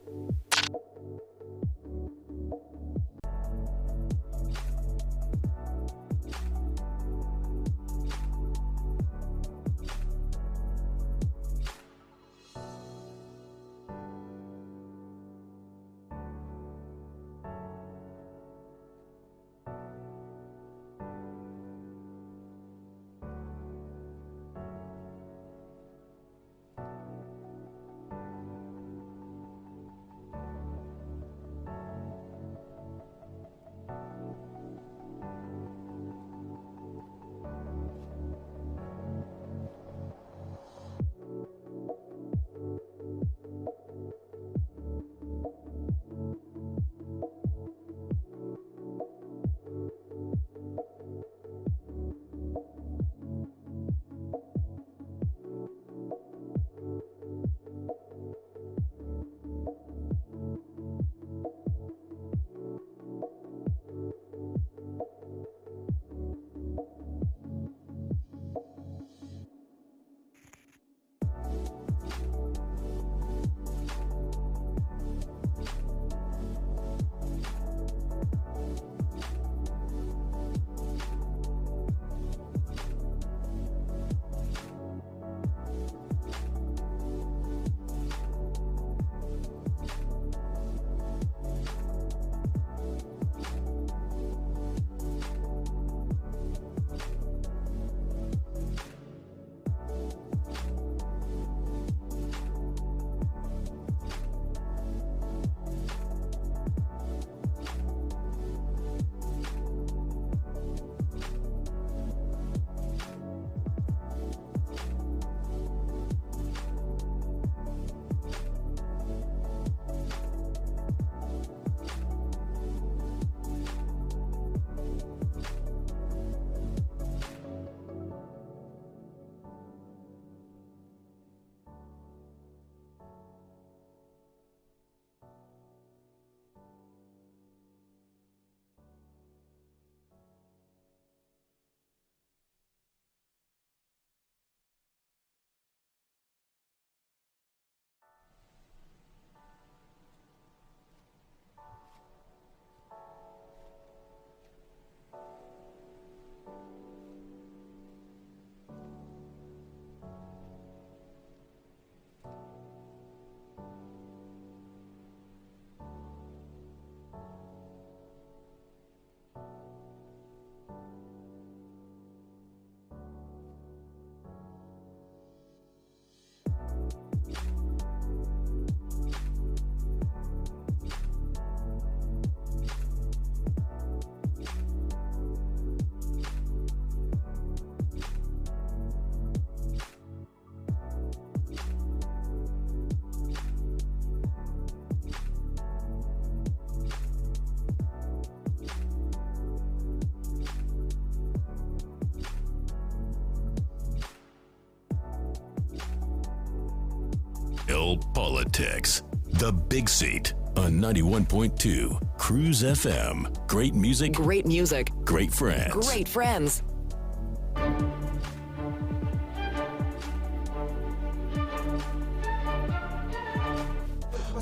S6: real politics. The Big Seat on 91.2 Cruise FM. Great music.
S7: Great music.
S6: Great friends.
S7: Great friends.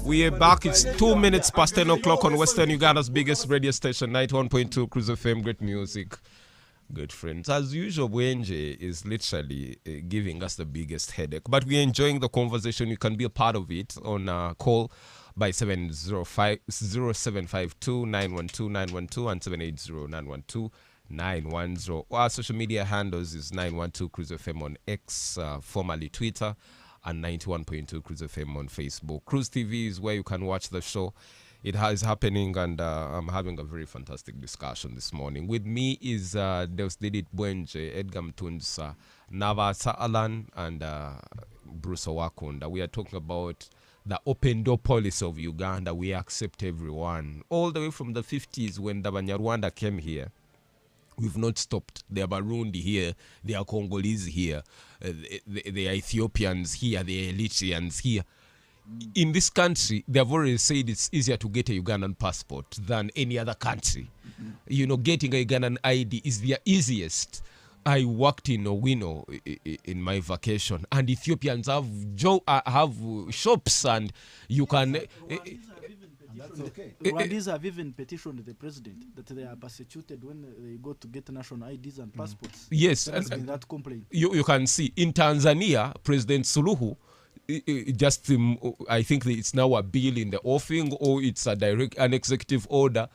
S1: We are back. It's 2 minutes past 10 o'clock on Western Uganda's biggest radio station, 91.2 Cruise FM. Great music. Good friends. As usual, Bwenje is literally giving us the biggest headache. But we're enjoying the conversation. You can be a part of it on call by 0752 912 912 and 780 912 910. Our social media handles is 912 Cruise FM on X, formerly Twitter, and 91.2 Cruise FM on Facebook. Cruise TV is where you can watch the show. It is happening, and I'm having a very fantastic discussion this morning. With me is Deusdedit Bwenje, Edgar Mtunza, Navasa Alan, and Bruce Owakunda. We are talking about the open door policy of Uganda. We accept everyone. All the way from the 50s when the Banyarwanda came here. We've not stopped. There are Burundi here. There are Congolese here. There are Ethiopians here. There are Eritreans here. In this country, they have already said it's easier to get a Ugandan passport than any other country. Mm-hmm. You know, getting a Ugandan ID is the easiest. I worked in Owino in my vacation, and Ethiopians have shops, and you can...
S2: That's okay. Rwandese have even petitioned the president that they are persecuted when they go to get national IDs and passports.
S1: Yes.
S2: There has been that complaint.
S1: You can see in Tanzania, President Suluhu, just I think it's now a bill in the offing, or it's an executive order.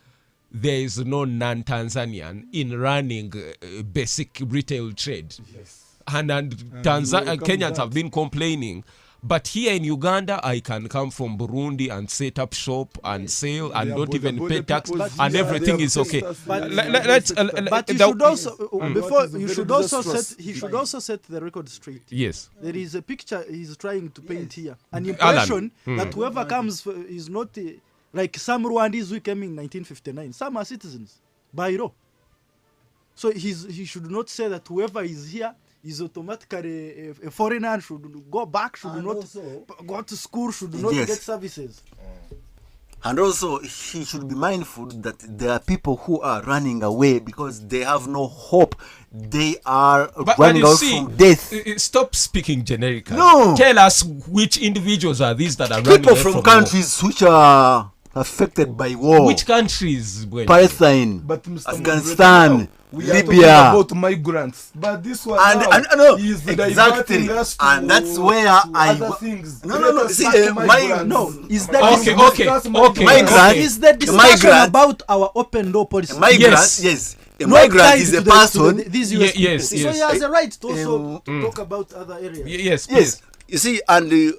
S1: There is no non-Tanzanian in running basic retail trade. Yes. And Kenyans have been complaining. But here in Uganda, I can come from Burundi and set up shop and sell and don't even pay tax, and everything is okay.
S2: But you should also, before you should also set, he should also set the record straight.
S1: Yes.
S2: There is a picture he's trying to paint here, an impression that whoever comes is not like some Rwandese who came in 1959. Some are citizens by law. So he should not say that whoever is here is automatically a foreigner, should go back, should and not go to school, should not get services.
S4: And also, he should be mindful that there are people who are running away because they have no hope. They are running out from death.
S1: Stop speaking generically.
S4: No.
S1: Tell us which individuals are these that are running
S4: people from countries which are affected by war.
S1: Which countries?
S4: Palestine, Afghanistan,
S5: we are
S4: Libya.
S5: About migrants, but this one
S4: no,
S5: is
S4: exactly, and that's where I no. See,
S2: is that
S1: okay?
S2: Migrant is the discussion about our open door policy.
S4: Migrant, yes. A migrant is a person.
S1: Yes.
S2: So he has a right to also talk about other areas.
S4: Yes. You see, and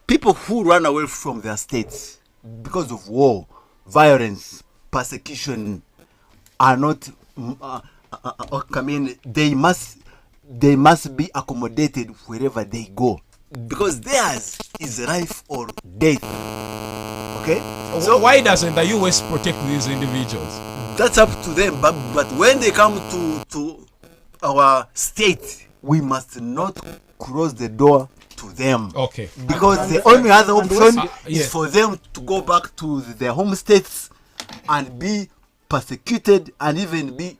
S4: people who run away from their states because of war, violence, persecution are not. I mean, they must be accommodated wherever they go because theirs is life or death. Okay.
S1: So why doesn't the US protect these individuals?
S4: That's up to them. But when they come to our state, we must not close the door to them.
S1: Okay.
S4: Because the only other option is for them to go back to their home states and be persecuted and even be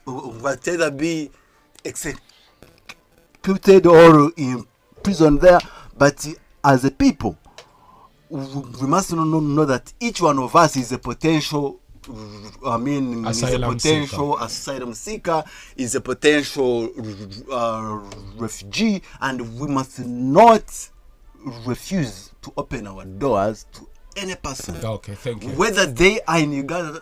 S4: whatever, be executed or in prison there. But as a people, we must know that each one of us is a potential asylum seeker, is a potential refugee, and we must not refuse to open our doors to any person.
S1: Okay, thank you.
S4: Whether they are in Uganda,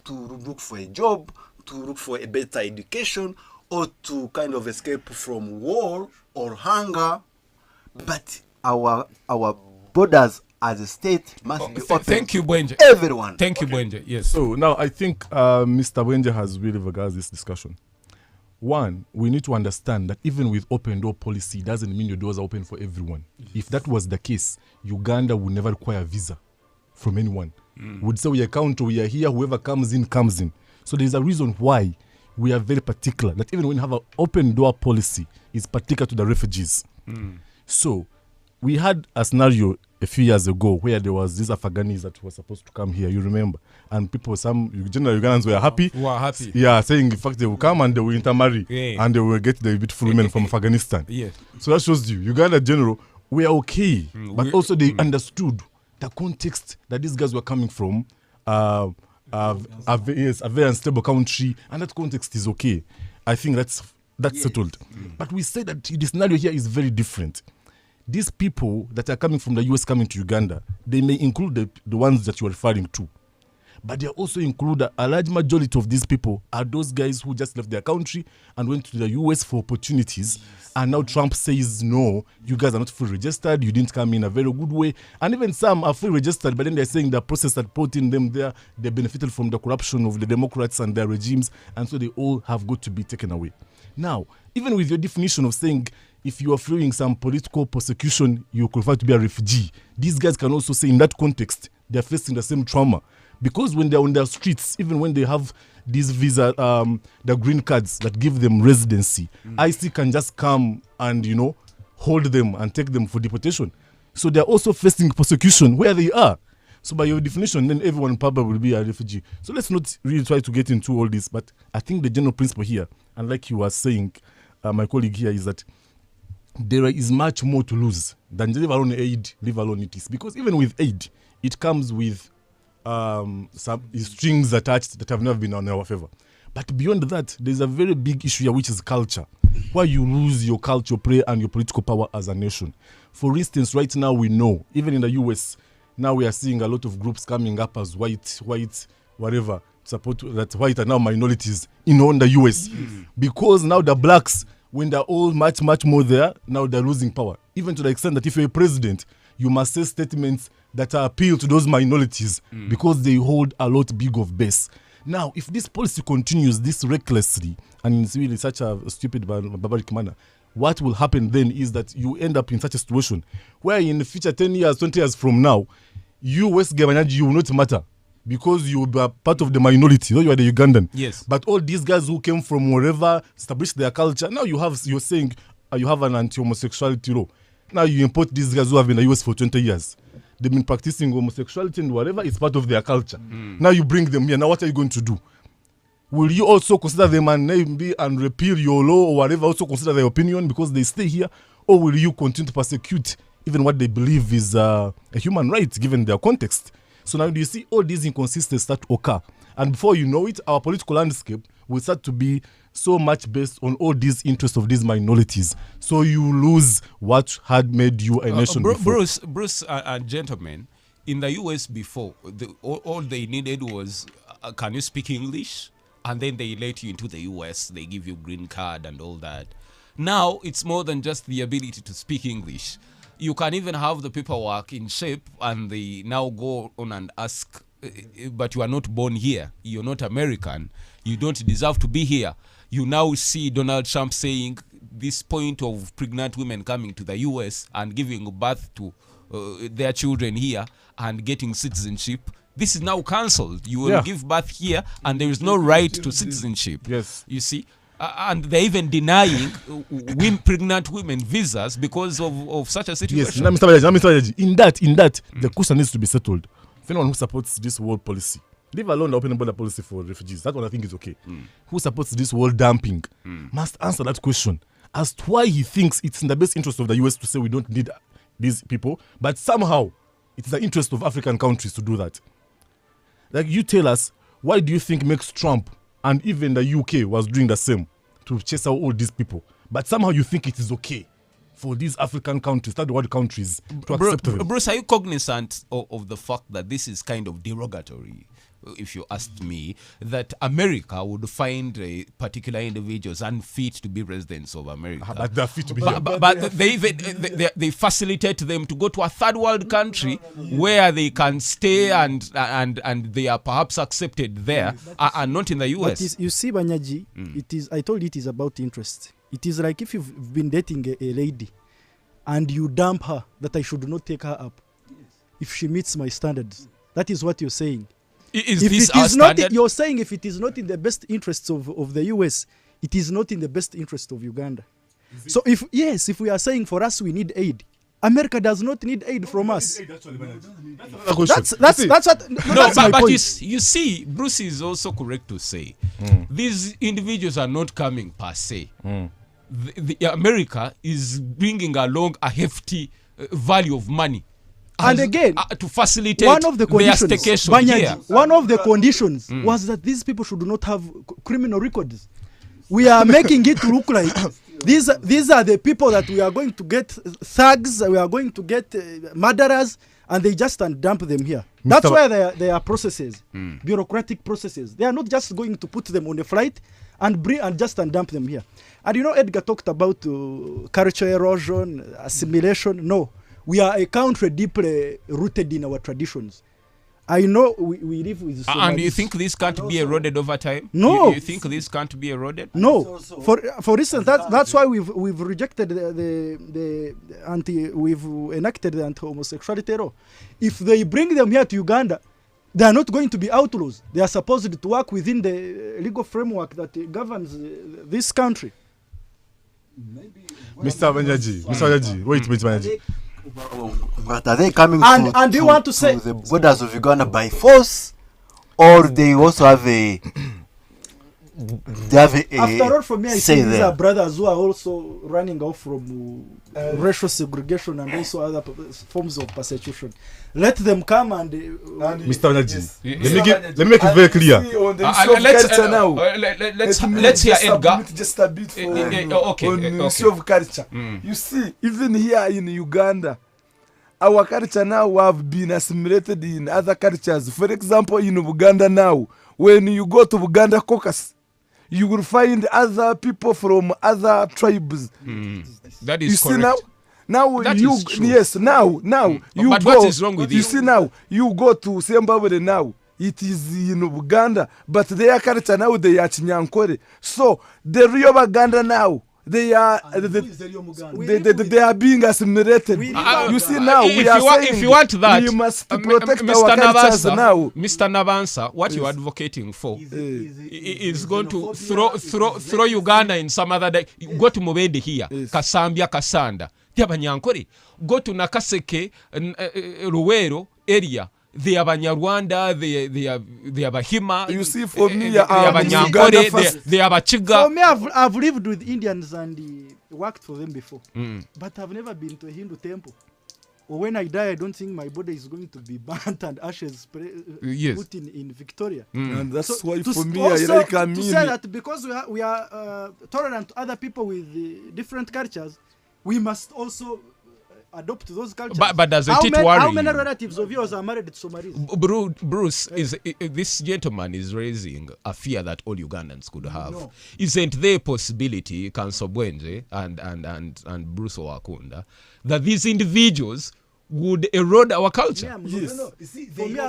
S4: to look for a job, to look for a better education, or to kind of escape from war or hunger, but our borders as a state must be open.
S1: Thank you, Bwenje.
S4: Everyone.
S1: Thank you, Bwenje. Yes.
S3: So now I think Mr. Bwenje has really regards this discussion. One, we need to understand that even with open door policy, doesn't mean your doors are open for everyone. Yes. If that was the case, Uganda would never require a visa from anyone. Would say we are country, we are here, whoever comes in, comes in. So there's a reason why we are very particular that even when you have an open door policy, it's particular to the refugees. So we had a scenario a few years ago where there was these Afghanis that were supposed to come here, you remember, and some general Ugandans were happy. Yeah, saying in fact they will come and they will intermarry and they will get the beautiful women from Afghanistan. So that shows you Uganda general, we are okay, but also they understood the context that these guys were coming from, a very unstable country, and that context is okay. I think that's settled. But we say that the scenario here is very different. These people that are coming from the US coming to Uganda, they may include the ones that you are referring to. But they also include a large majority of these people are those guys who just left their country and went to the US for opportunities. And now Trump says, no, you guys are not fully registered. You didn't come in a very good way. And even some are fully registered, but then they're saying the process that put in them there, they benefited from the corruption of the Democrats and their regimes. And so they all have got to be taken away. Now, even with your definition of saying if you are fleeing some political persecution, you qualify to be a refugee, these guys can also say in that context, they're facing the same trauma. Because when they're on the streets, even when they have these visa, the green cards that give them residency, IC can just come and, hold them and take them for deportation. So they're also facing persecution where they are. So by your definition, then everyone probably will be a refugee. So let's not really try to get into all this. But I think the general principle here, and like you were saying, my colleague here, is that there is much more to lose than leave alone aid, leave alone it is. Because even with aid, it comes with some strings attached that have never been on our favor. But beyond that, there's a very big issue here, which is culture, where you lose your culture, play, and your political power as a nation. For instance, right now we know, even in the US, now we are seeing a lot of groups coming up as white, whatever, support that white are now minorities in the US. Because now the blacks, when they're all much, much more there, now they're losing power. Even to the extent that if you're a president, you must say statements that appeal to those minorities because they hold a lot big of base. Now, if this policy continues this recklessly and in really such a stupid, barbaric manner, what will happen then is that you end up in such a situation where in the future 10 years, 20 years from now, you West Gabanyaji, you will not matter because you will be part of the minority. You are the Ugandan.
S1: Yes.
S3: But all these guys who came from wherever, established their culture, now you're saying you have an anti-homosexuality law. Now you import these guys who have been in the US for 20 years. They've been practicing homosexuality and whatever, it's part of their culture. Now you bring them here. Now what are you going to do? Will you also consider them and repeal your law or whatever, also consider their opinion because they stay here? Or will you continue to persecute even what they believe is a human right given their context? So now do you see all these inconsistencies start to occur? And before you know it, our political landscape will start to be so much based on all these interests of these minorities. So you lose what had made you a nation before.
S1: Bruce and gentlemen, in the US before, all they needed was, can you speak English? And then they let you into the US, they give you green card and all that. Now, it's more than just the ability to speak English. You can even have the paperwork in shape and they now go on and ask, but you are not born here. You're not American. You don't deserve to be here. You now see Donald Trump saying this point of pregnant women coming to the US and giving birth to their children here and getting citizenship. This is now cancelled. You will give birth here and there is no right to citizenship.
S3: Yes.
S1: You see? And they're even denying pregnant women visas because of such a situation.
S3: Yes, Mr. Bajaji, in that, the question needs to be settled. If anyone who supports this world policy, leave alone the open border policy for refugees, that one I think is okay. Who supports this world dumping must answer that question as to why he thinks it's in the best interest of the US to say we don't need these people, but somehow it's the interest of African countries to do that. Like, you tell us, why do you think makes Trump and even the UK was doing the same to chase out all these people? But somehow you think it is okay for these African countries, third world countries, to accept them.
S1: Bruce, are you cognizant of the fact that this is kind of derogatory, if you asked me, that America would find particular individuals unfit to be residents of America?
S3: But they're fit to be here.
S1: But they facilitate them to go to a third world country where they can stay and they are perhaps accepted there and not in the US.
S2: But you see, Banyaji, I told you it is about interest. It is like if you've been dating a lady and you dump her, that I should not take her up if she meets my standards. That is what you're saying.
S1: Is
S2: if
S1: this
S2: it
S1: our
S2: is not,
S1: standard?
S2: you're saying if it is not in the best interests of the US, it is not in the best interest of Uganda. So if we are saying for us we need aid, America does not need aid from us. That's what.
S1: No,
S2: That's my
S1: but
S2: point.
S1: you see, Bruce is also correct to say these individuals are not coming per se. The America is bringing along a hefty value of money.
S2: And again,
S1: to facilitate
S2: one of the
S1: their
S2: conditions,
S1: staycation here.
S2: one of the conditions was that these people should not have criminal records. We are making it look like these are the people that we are going to get thugs, we are going to get murderers, and they just dump them here. That's why there are processes, bureaucratic processes. They are not just going to put them on a flight and just dump them here. And Edgar talked about culture erosion, assimilation. No, we are a country deeply rooted in our traditions. I know we live with Somalis.
S1: And you think this can't be eroded over time?
S2: No.
S1: You think this can't be eroded?
S2: No. For instance, that's why we've rejected we've enacted the anti-homosexuality law. If they bring them here to Uganda, they are not going to be outlaws. They are supposed to work within the legal framework that governs this country.
S3: Mr. Banyaji, wait, Banyaji.
S7: But are they coming
S2: and do you want to say
S7: the borders of Uganda by force, or they also have a
S2: after all, for me, I think these are brothers who are also running off from racial segregation and also other forms of persecution. Let them come and
S3: Mr. Banyaji, let me make it very clear.
S1: Let's hear Edgar.
S5: Just a bit issue of culture. You see, even here in Uganda, our culture now have been assimilated in other cultures. For example, in Uganda now, when you go to Uganda caucus, you will find other people from other tribes.
S1: That is
S5: you
S1: correct.
S5: See now
S1: that
S5: you
S1: is true.
S5: Yes, now you
S1: but
S5: go.
S1: What is wrong with
S5: you? See now you go to Zimbabwe now. It is in Uganda, but their culture now they are Chinyankore. So the real Uganda now. They are being assimilated. You see now
S1: if you want that,
S5: we must protect our cultures now.
S1: Mr. Navansa, what you're advocating for is going to throw Uganda in some other day. Go to Mubende here, Kasambia, Kasanda, Tiabanyankore. Go to Nakaseke, Ruwero area. They are Banyarwanda, they are Bahima.
S5: You see, for me,
S1: they are Banyankore, they are Bachiga.
S2: For me, I've lived with Indians and worked for them before. But I've never been to a Hindu temple. Or when I die, I don't think my body is going to be burnt and ashes put in Victoria.
S5: And that's why for me,
S2: to say that because we are tolerant to other people with different cultures, we must also adopt those cultures.
S1: But does it worry
S2: how many relatives of yours are married to Somalis?
S1: Bruce, this gentleman is raising a fear that all Ugandans could have.
S2: No.
S1: Isn't there a possibility, Council Bwenje and Bruce Owakunda, that these individuals would erode our culture?
S7: Yes. They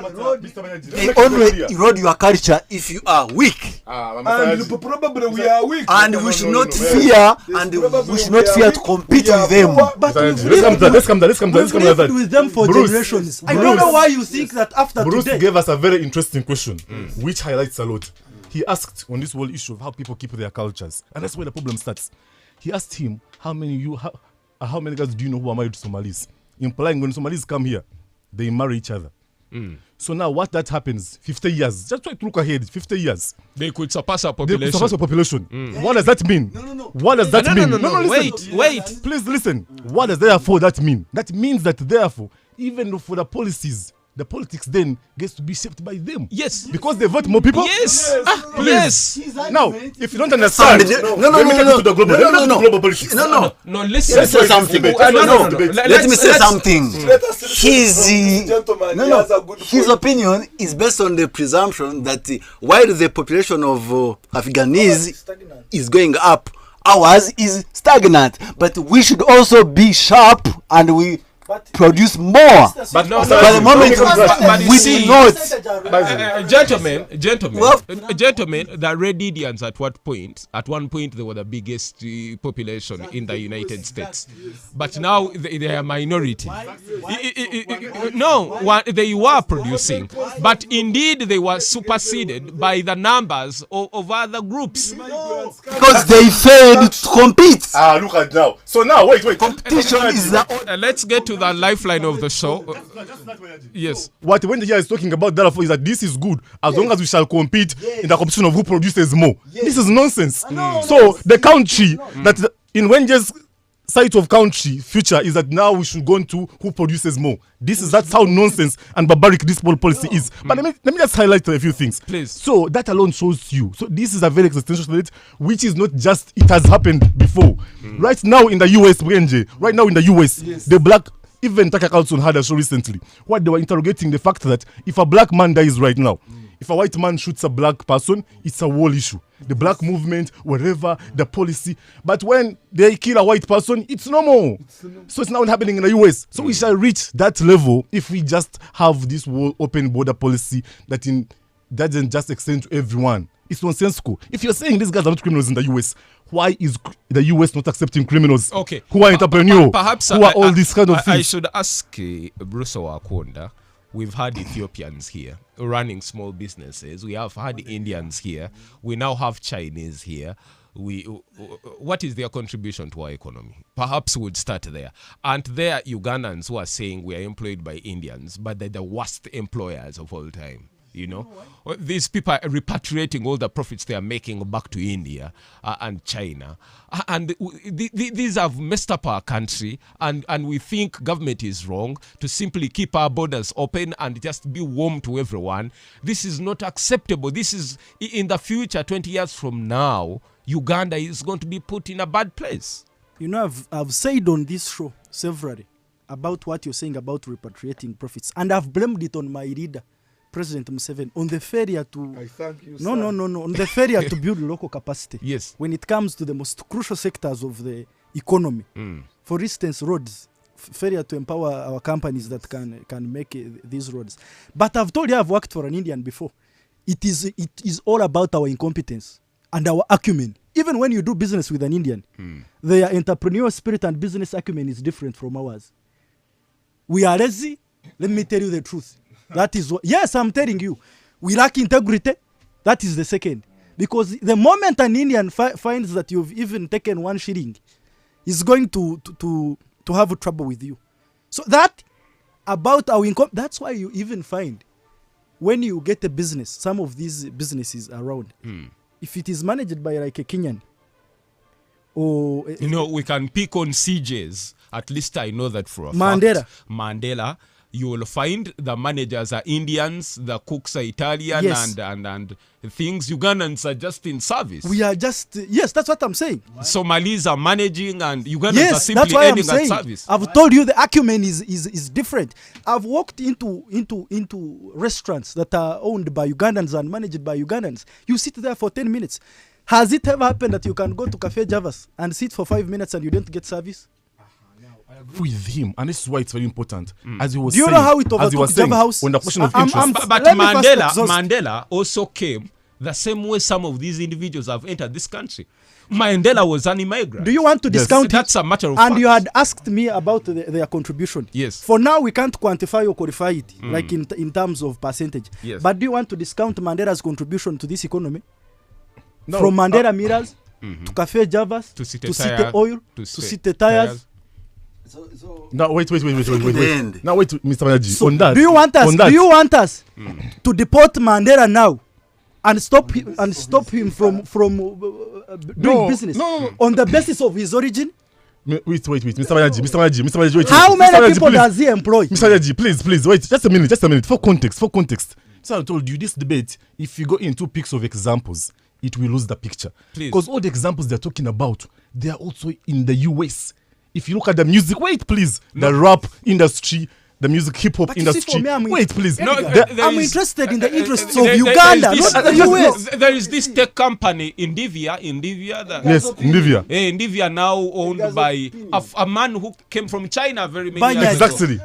S7: only erode your culture if you are weak.
S5: And probably we are weak.
S7: And we should not fear, and we should not fear to compete with them.
S2: But
S3: Let's come down.
S2: we've lived with them for generations. I don't know why you think that after
S3: Bruce
S2: today.
S3: gave us a very interesting question, which highlights a lot. He asked on this whole issue of how people keep their cultures, and that's where the problem starts. He asked him, how many guys do you know who are married to Somalis? Implying when Somalis come here, they marry each other. So now what that happens, 50 years, just try to look ahead, 50 years.
S1: They could surpass our
S3: They could
S1: population.
S3: surpass the population. What does that mean?
S7: No.
S3: What does that mean?
S1: No,
S3: listen.
S1: wait.
S3: Please listen. What does therefore that mean? That means that therefore, even for the policies, the politics then gets to be shaped by them.
S1: Yes.
S3: Because they vote more people?
S1: Yes.
S3: Please. Now, if you don't understand,
S7: No,
S3: let me take you to the global. Let me take you to global politics.
S7: No.
S1: No, listen.
S7: Let me say something. Let me say something. His opinion is based on the presumption that while the population of Afghanese is going up, ours is stagnant. But we should also be sharp and we produce more.
S1: But no,
S7: But the moment
S1: but you
S7: we
S1: see,
S7: do not,
S1: gentlemen, the Red Indians at one point they were the biggest population in the United States, but now they are minority. No, they were producing, but indeed they were superseded by the numbers of other groups.
S7: because they failed to compete.
S3: Look at now. So now, wait.
S7: Competition is the
S1: Let's get to the lifeline of the show. Yes.
S3: What when the guy is talking about therefore is that this is good as long as we shall compete in the competition of who produces more. This is nonsense. So the country that in Wendy's site of country future is that now we should go into who produces more. That's how nonsense and barbaric this policy is. But let me just highlight a few things.
S1: Please.
S3: So that alone shows you. So this is a very existential threat, which is not just it has happened before. Right now in the US, right now in the US, the black even Tucker Carlson had a show recently where they were interrogating the fact that if a black man dies right now, if a white man shoots a black person, it's a whole issue. The black movement, whatever, the policy. But when they kill a white person, it's normal. So it's now happening in the US. So we shall reach that level if we just have this whole open border policy that doesn't just extend to everyone. It's nonsensical. If you're saying these guys are not criminals in the US, why is the US not accepting criminals?
S1: Okay.
S3: Who are entrepreneurs?
S1: Perhaps
S3: who are all these kind of things?
S1: I should ask Bruce Wakonda. We've had Ethiopians here running small businesses. We have had Indians here. We now have Chinese here. What is their contribution to our economy? Perhaps we'd start there. And there are Ugandans who are saying we are employed by Indians, but they're the worst employers of all time. You know, these people are repatriating all the profits they are making back to India and China. And these have messed up our country. And we think government is wrong to simply keep our borders open and just be warm to everyone. This is not acceptable. This is, in the future, 20 years from now, Uganda is going to be put in a bad place.
S2: You know, I've said on this show severally about what you're saying about repatriating profits. And I've blamed it on my leader, President Museveni, on the failure to on the failure to build local capacity.
S1: Yes.
S2: When it comes to the most crucial sectors of the economy, for instance, roads, failure to empower our companies that can make these roads. But I've told you I've worked for an Indian before. It is all about our incompetence and our acumen. Even when you do business with an Indian, their entrepreneurial spirit and business acumen is different from ours. We are lazy. Let me tell you the truth. That is what, yes, I'm telling you. We lack integrity. That is the second. Because the moment an Indian finds that you've even taken 1 shilling, he's going to have trouble with you. So that about our income, that's why you even find when you get a business, some of these businesses around, if it is managed by like a Kenyan, or
S1: we can pick on CJs. At least I know that for a
S2: Mandela.
S1: fact. Mandela. You will find the managers are Indians, the cooks are Italian,
S2: yes.
S1: and things. Ugandans are just in service.
S2: We are just, yes, that's what I'm saying.
S1: Somalis are managing and Ugandans are
S2: Yes,
S1: simply
S2: that's why I'm
S1: ending at
S2: saying.
S1: service.
S2: I've told you the acumen is different. I've walked into restaurants that are owned by Ugandans and managed by Ugandans. You sit there for 10 minutes. Has it ever happened that you can go to Cafe Javas and sit for 5 minutes and you don't get service?
S3: With him, and this is why it's very important. As he was
S2: Do you
S3: saying,
S2: know how it
S3: as he was
S2: overtook
S3: saying,
S2: Java House?
S3: on the question of
S2: I'm-
S3: interest,
S1: But
S2: Let me first exhaust.
S1: Mandela also came the same way some of these individuals have entered this country. Mandela was an immigrant.
S2: Do you want to discount it?
S1: That's a matter of
S2: And
S1: fact.
S2: you had asked me about their contribution.
S1: Yes.
S2: For now, we can't quantify or qualify it, like in terms of percentage.
S1: Yes.
S2: But do you want to discount Mandela's contribution to this economy?
S3: No,
S2: From Mandela Mirrors to Cafe Javas
S1: To City
S2: to City
S1: Tire,
S2: Oil
S1: to
S2: to
S1: City
S2: City Tires.
S3: now wait.
S7: In the end.
S3: Now wait, Mr. Manaji.
S2: So
S3: on that,
S2: do you want us?
S3: on that,
S2: Do you want us to deport Mandela now and stop him from doing
S3: No,
S2: business
S3: no.
S2: on the basis of his origin?
S3: Wait, Mr. Manaji, wait.
S2: How
S3: Mr.
S2: many
S3: Manaji,
S2: people
S3: please.
S2: does he employ?
S3: Mr. Manaji, please, wait, just a minute. For context. So I told you this debate, if you go into picks of examples, it will lose the picture.
S1: Please.
S3: Because all the examples they're talking about, they are also in the US. If you look at the music, wait, please, the rap industry, the music hip hop
S2: But you see,
S3: industry.
S2: for me,
S3: Wait, please.
S1: No,
S2: I'm interested in the interests of Uganda, not the US.
S1: There is this tech company, Indivia.
S3: Yes, Nivea.
S1: Indivia now owned by a man who came from China very many years ago.
S3: Exactly.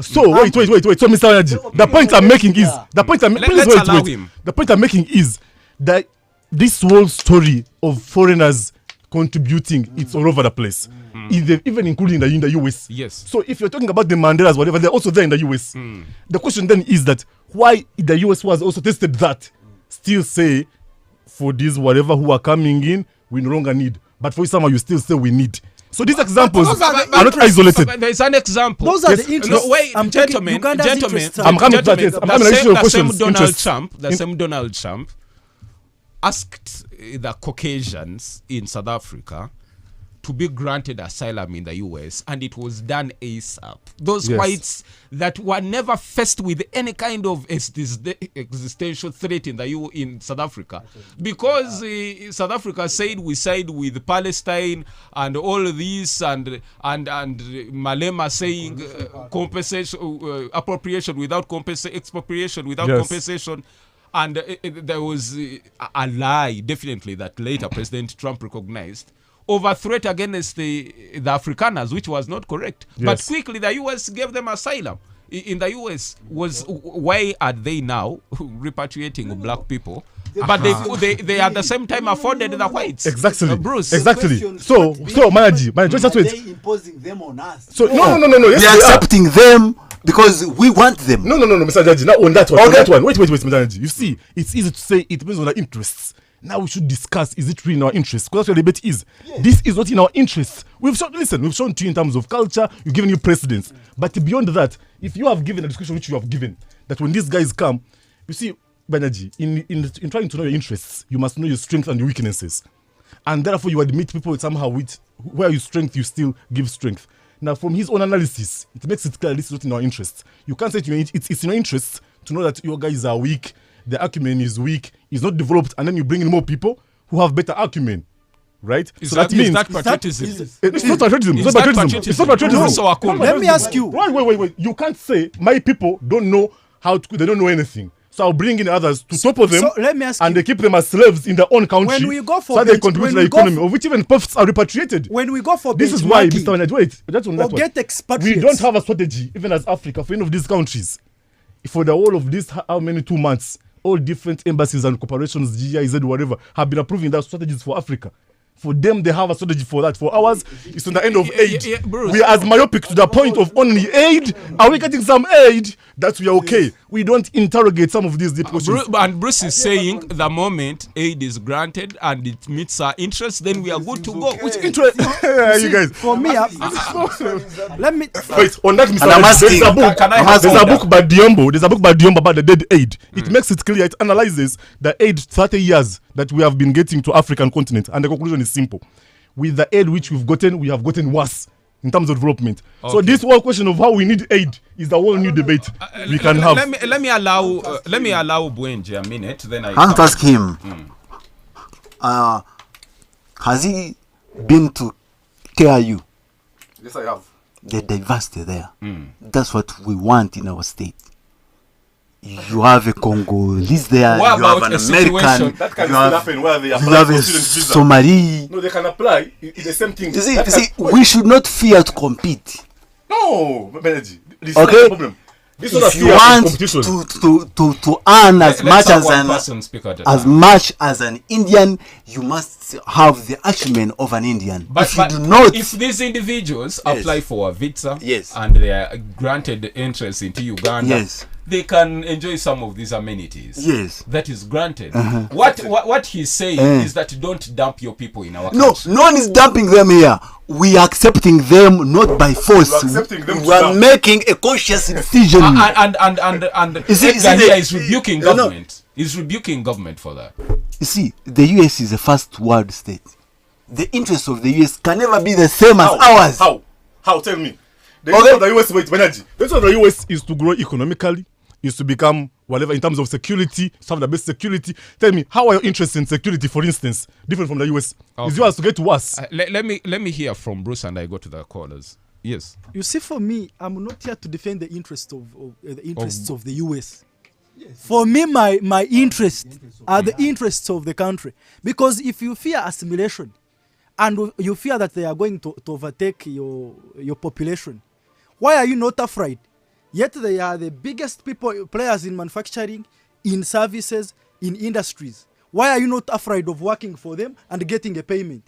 S3: So wait. So Mr. Energy, the point I'm making is the point I'm making is that this whole story of foreigners contributing, it's all over the place. Even including in the US.
S1: Yes.
S3: So if you're talking about the Mandelas, whatever, they're also there in the US. The question then is that why the US was also tested that still say for these whatever who are coming in, we no longer need. But for somehow you still say we need. So these examples are not isolated.
S1: There's an example.
S2: Those are the interests.
S1: No, wait, gentlemen.
S3: I'm coming to that. Yes, I'm coming to
S1: The same Donald Trump asked the Caucasians in South Africa to be granted asylum in the US, and it was done ASAP. Those whites that were never faced with any kind of existential threat in South Africa, because South Africa said we side with Palestine and all this, and Malema saying compensation, appropriation without compensation, expropriation without compensation. And there was a lie, definitely, that later President Trump recognized, over threat against the Afrikaners, which was not correct. But quickly, the U.S. gave them asylum. In the U.S., why are they now repatriating black people? But they at the same time afforded the whites.
S3: Exactly.
S1: Bruce.
S3: Exactly. So Manaji, just wait.
S7: They imposing them on us.
S3: So no. Yes,
S7: we are accepting them because we want them.
S3: No, Mr. Jaji. Now on that one. Okay. On that one. Wait, Mr. Jaji. You see, it's easy to say it depends on our interests. Now we should discuss, is it really in our interests? Because that's what the debate is. Yes. This is not in our interests. We've shown to you in terms of culture, you've given you precedence. But beyond that, if you have given a description which you have given, that when these guys come, you see, Banerjee, in trying to know your interests, you must know your strengths and your weaknesses. And therefore you admit people somehow with where you strength, you still give strength. Now from his own analysis, it makes it clear this is not in our interests. You can't say it's in your interests to know that your guys are weak, the acumen is weak, is not developed, and then you bring in more people who have better acumen, right?
S1: Is that patriotism?
S3: It's not patriotism. It's not patriotism.
S2: Let me ask you.
S3: Wait. You can't say my people don't know they don't know anything. So I'll bring in others to support them,
S2: so let me ask
S3: and
S2: you,
S3: they keep them as slaves in their own country.
S2: When we go for
S3: so they contribute to the economy, of which even profits are repatriated.
S2: When we go for
S3: this is why, Mr. Manage, wait, that's on that one.
S2: Get expatriates.
S3: We don't have a strategy, even as Africa, for any of these countries. For the whole of this, how many 2 months? All different embassies and corporations, GIZ, whatever, have been approving that strategies for Africa. For them, they have a strategy for that. For ours, it's on the end of aid. We are as myopic to the point of only aid. Are we getting some aid? That we are okay. We don't interrogate some of these deep questions.
S1: And Bruce is saying the moment aid is granted and it meets our interests, then we are good to go.
S3: Which interest? You guys.
S2: For me, let me
S3: wait on that, Mr. There's a book by Diombo about the dead aid. It makes it clear. It analyzes the aid 30 years that we have been getting to African continent, and the conclusion is simple: with the aid which we have gotten worse in terms of development. Okay. So this whole question of how we need aid is the whole new debate we can have.
S1: Let me allow Bwenji a minute. Then I
S7: want to ask him: has he been to KRU?
S3: Yes, I have.
S7: The diversity there. That's what we want in our state. You have a Congolese there,
S1: what
S7: you have an American,
S3: that can happen where they apply
S7: you have a Somali.
S3: No, they can apply. It's the same thing.
S7: You see, we should not fear to compete.
S3: No, Benji. This is
S7: okay?
S3: not a problem. This is not
S7: if you want to earn as much as an Indian, you must have the acumen of an Indian.
S1: But if you do not, if these individuals apply for a visa, and they are granted entrance into Uganda, they can enjoy some of these amenities.
S7: Yes,
S1: that is granted. What he's saying is that don't dump your people in our country.
S7: No one is dumping them here. We are accepting them not by force. We are making a conscious decision.
S1: And Edgar is rebuking government. He's rebuking government for that.
S7: You see, the US is a first world state. The interests of the US can never be the same as ours.
S3: How? Tell me. The interest of the US, the interest of the US is to grow economically, is to become whatever in terms of security, to have the best security. Tell me, how are your interests in security, for instance, different from the US? Okay. Is yours to get worse?
S1: Let me hear from Bruce and I go to the callers. Yes.
S2: You see, for me, I'm not here to defend the interests of the US. For me, my interests are the interests of the country. Because if you fear assimilation and you fear that they are going to overtake your population, why are you not afraid? Yet they are the biggest players in manufacturing, in services, in industries. Why are you not afraid of working for them and getting a payment?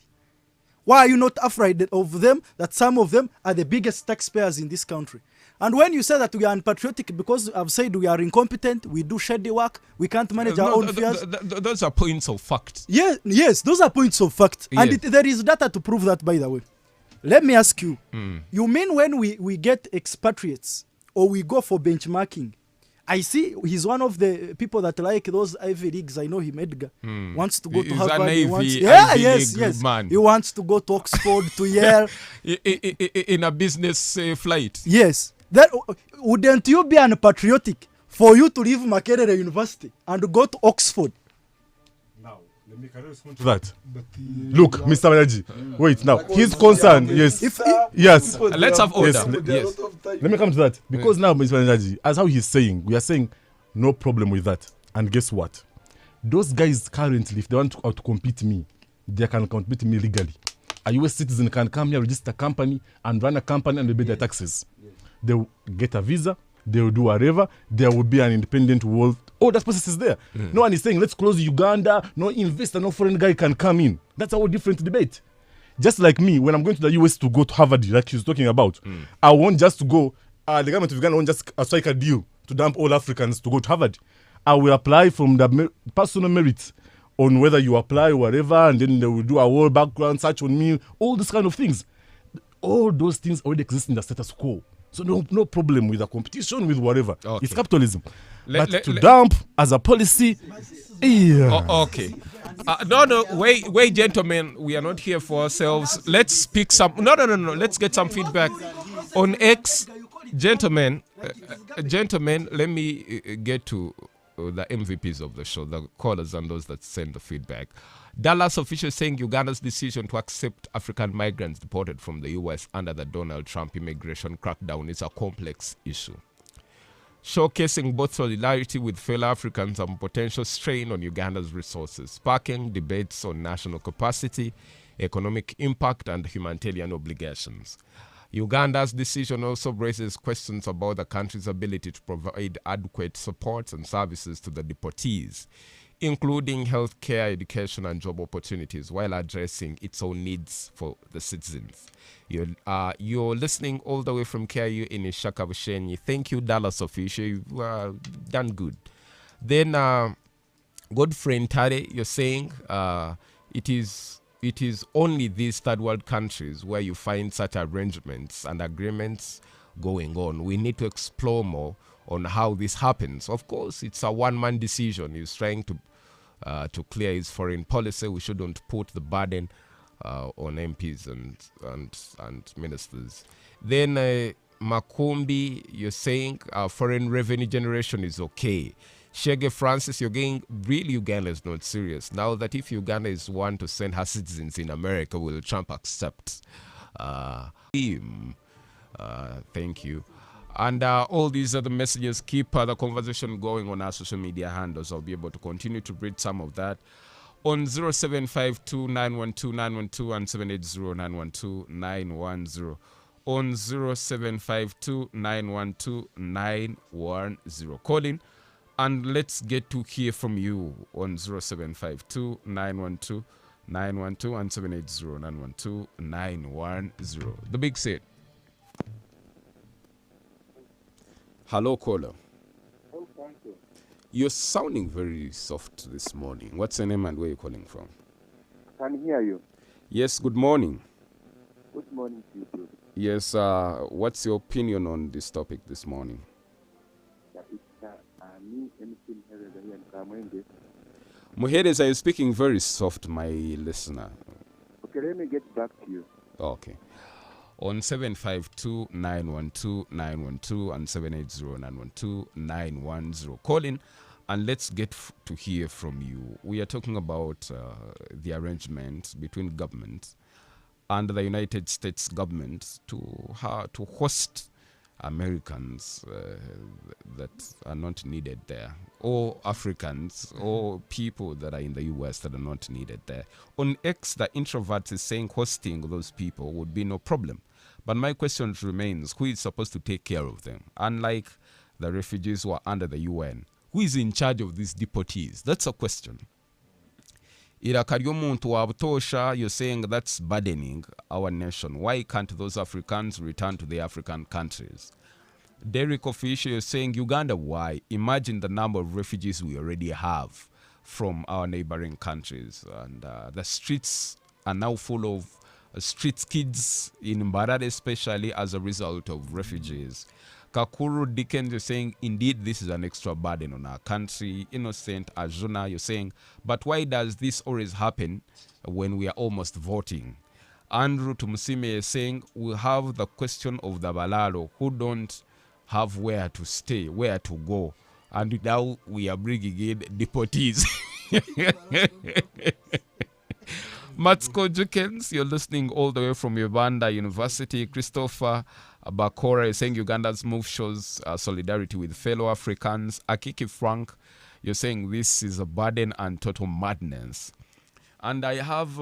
S2: Why are you not afraid of them, that some of them are the biggest taxpayers in this country? And when you say that we are unpatriotic because I've said we are incompetent, we do shady work, we can't manage our own affairs.
S1: Those are points of fact.
S2: Yes, those are points of fact. Yes. And there is data to prove that, by the way. Let me ask you, you mean when we get expatriates or we go for benchmarking, I see he's one of the people that like those Ivy Leagues. I know him, Edgar. Wants to go to Harvard. Yes. Man. He wants to go to Oxford, to Yale.
S1: In a business flight.
S2: Yes. Wouldn't you be unpatriotic for you to leave Makerere University and go to Oxford?
S3: Now, let me respond to that. Look, Mr. Manaji, wait now. His concern, yes. Yes.
S1: Let's have order. Yes.
S3: Let me come to that. Because now, Mr. Manaji, as how he's saying, we are saying no problem with that. And guess what? Those guys currently, if they want to compete me, they can compete me legally. A US citizen can come here, register a company, and run a company and pay their taxes. They will get a visa, they will do whatever, there will be an independent world. Oh, that process is there. No one is saying, let's close Uganda, no investor, no foreign guy can come in. That's a whole different debate. Just like me, when I'm going to the US to go to Harvard, like she's talking about, I want just to go, the government of Uganda won't just strike a deal to dump all Africans to go to Harvard. I will apply from the personal merit on whether you apply or whatever, and then they will do a whole background search on me, all these kind of things. All those things already exist in the status quo. So no problem with the competition, with whatever. Okay. It's capitalism. But to dump as a policy,
S1: okay. No, wait, gentlemen. We are not here for ourselves. Let's pick some. No. Let's get some feedback on X. Gentlemen, let me get to the MVPs of the show, the callers and those that send the feedback. Dallas officials saying Uganda's decision to accept African migrants deported from the US under the Donald Trump immigration crackdown is a complex issue, showcasing both solidarity with fellow Africans and potential strain on Uganda's resources, sparking debates on national capacity, economic impact, and humanitarian obligations. Uganda's decision also raises questions about the country's ability to provide adequate support and services to the deportees, including healthcare, education, and job opportunities, while addressing its own needs for the citizens. You're listening all the way from KIU in Ishakabushenyi. Thank you, Dallas official. You've done good. Then, Godfrey Ntare, you're saying it is only these third world countries where you find such arrangements and agreements going on. We need to explore more on how this happens. Of course, it's a one-man decision. He's trying to clear his foreign policy. We shouldn't put the burden on MPs and ministers. Then Makumbi, you're saying foreign revenue generation is okay. Shege Francis, you're getting really Uganda is not serious. Now that if Uganda is one to send her citizens in America, will Trump accept? Thank you. And all these other messages, keep the conversation going on our social media handles. I'll be able to continue to read some of that on 0752 912 912 and 780 912 910. On 0752 912 910. Call in and let's get to hear from you on 0752 912 912 and 780 912 910. The big set. Hello, caller. You're sounding very soft this morning. What's your name and where are you calling from?
S8: Can hear you.
S1: Yes, good morning.
S8: Good morning to you too.
S1: Yes, what's your opinion on this topic this morning? Mujeres, are you speaking very soft, my listener?
S8: Okay, let me get back to you.
S1: Okay. On 752 912 912 and 780 912 910. Call in and let's get to hear from you. We are talking about the arrangement between government and the United States government to host Americans that are not needed there, or Africans, or people that are in the US that are not needed there. On X, the introvert is saying hosting those people would be no problem. But my question remains, who is supposed to take care of them? Unlike the refugees who are under the UN, who is in charge of these deportees? That's a question. Iraka ry'omuntu wabutosha, you're saying that's burdening our nation. Why can't those Africans return to their African countries? Derek Official, you're saying Uganda, why? Imagine the number of refugees we already have from our neighboring countries. And the streets are now full of street kids in Mbarara, especially as a result of refugees. Kakuru Dickens, you're saying, indeed, this is an extra burden on our country. Innocent Ajuna, you're saying, but why does this always happen when we are almost voting? Andrew Tumusime is saying, we have the question of the Balalo who don't have where to stay, where to go. And now we are bringing in deportees. Matsko Jukens, you're listening all the way from Uganda University. Christopher Bakora is saying Uganda's move shows solidarity with fellow Africans. Akiki Frank, you're saying this is a burden and total madness. And I have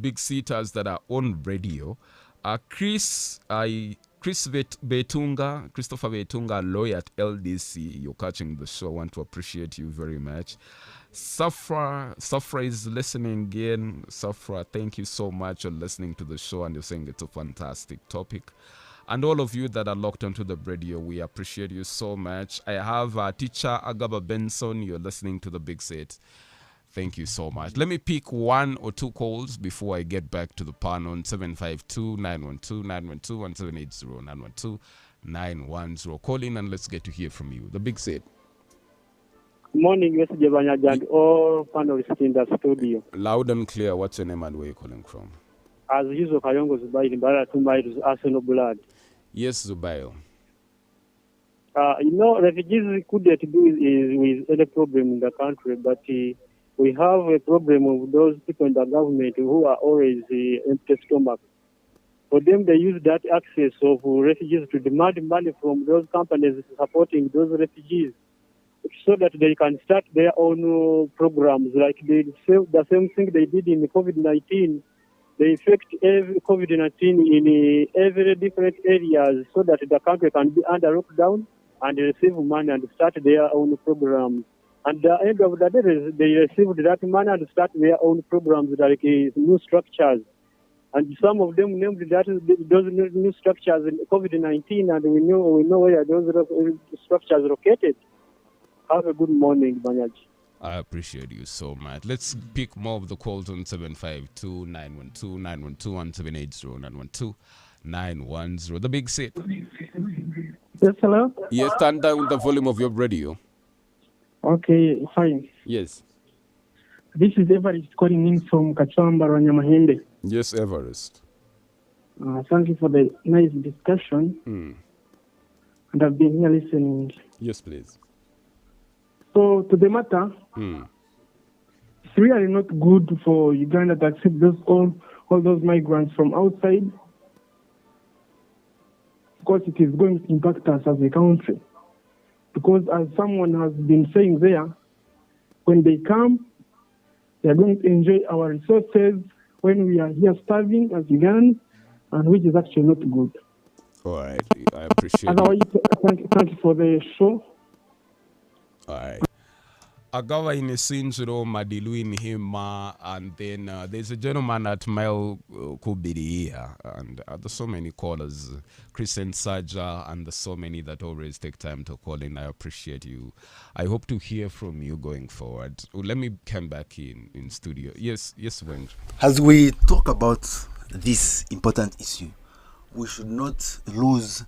S1: big seaters that are on radio. Christopher Betunga, lawyer at LDC. You're catching the show. I want to appreciate you very much. Safra is listening again. Safra, thank you so much for listening to the show, and you're saying it's a fantastic topic. And all of you that are locked onto the radio, we appreciate you so much. I have teacher Agaba Benson. You're listening to the Big Set. Thank you so much. Let me pick one or two calls before I get back to the panel on 752-912-912 and 780-912-910. Call in and let's get to hear from you. The Big Set.
S9: Morning, Mr. Jabanyag and all panelists in the studio.
S1: Loud and clear. What's your name and where you calling from?
S9: As usual, Kayongo Zubail in Bara 2 miles, Arsenal Blood.
S1: Yes, Zubail.
S9: Refugees couldn't do with any problem in the country, but we have a problem of those people in the government who are always empty stomach. For them, they use that access of refugees to demand money from those companies supporting those refugees, so that they can start their own programs. Like the same thing they did in COVID-19. They effect COVID-19 in every different areas so that the country can be under lockdown and receive money and start their own programs. And at the end of the day, they received that money and start their own programs like new structures. And some of them named that those new structures in COVID-19, and we know where those structures are located. Have a good morning, Banyaji.
S1: I appreciate you so much. Let's pick more of the calls on 752-912-912 and 780-912-910. The Big Set.
S9: Yes, hello?
S1: Yes, turn down the volume of your radio.
S9: Okay, fine.
S1: Yes.
S9: This is Everest calling in from Kachamba, Ranyamahende.
S1: Yes, Everest.
S9: Thank you for the nice discussion. And I've been here listening.
S1: Yes, please.
S9: So, to the matter, it's really not good for Uganda to accept all those migrants from outside, because it is going to impact us as a country. Because as someone has been saying there, when they come, they are going to enjoy our resources when we are here starving as Ugandans, and which is actually not good.
S1: All right, I appreciate
S9: Otherwise, thank you for the show.
S1: All right. Agawa in Sinjuro Madilu in Hima, and then there's a gentleman at Mile Kubiri here, and there's so many callers, Christian Saja, and there's so many that always take time to call in. I appreciate you. I hope to hear from you going forward. Let me come back in studio. Yes, Wenj.
S7: As we talk about this important issue, we should not lose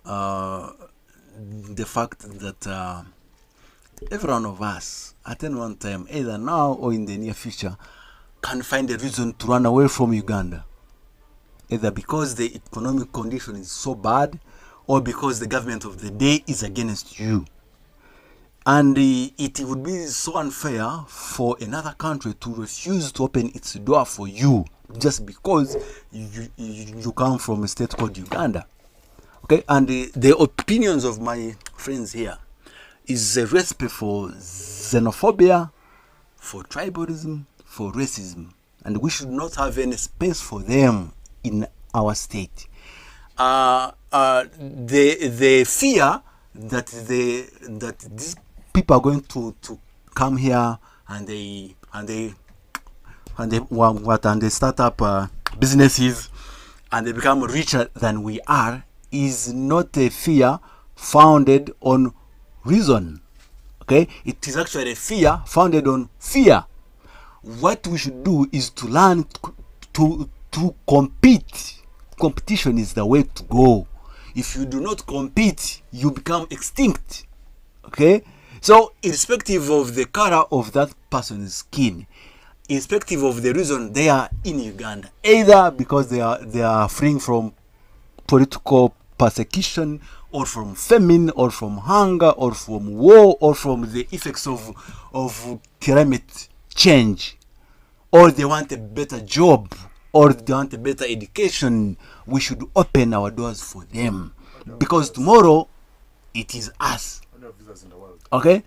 S7: the fact that every one of us, at any one time, either now or in the near future, can find a reason to run away from Uganda. Either because the economic condition is so bad, or because the government of the day is against you. And it would be so unfair for another country to refuse to open its door for you just because you come from a state called Uganda. Okay, and the opinions of my friends here is a recipe for xenophobia, for tribalism, for racism, and we should not have any space for them in our state. The fear that these people are going to come here and they start up businesses and they become richer than we are is not a fear founded on reason. Okay, it is actually a fear founded on fear. What we should do is to learn to compete. Competition is the way to go. If you do not compete, you become extinct. Okay, so irrespective of the color of that person's skin, irrespective of the reason they are in Uganda, either because they are fleeing from political persecution, or from famine, or from hunger, or from war, or from the effects of climate change, or they want a better job, or they want a better education, we should open our doors for them. Because tomorrow, it is us. Okay?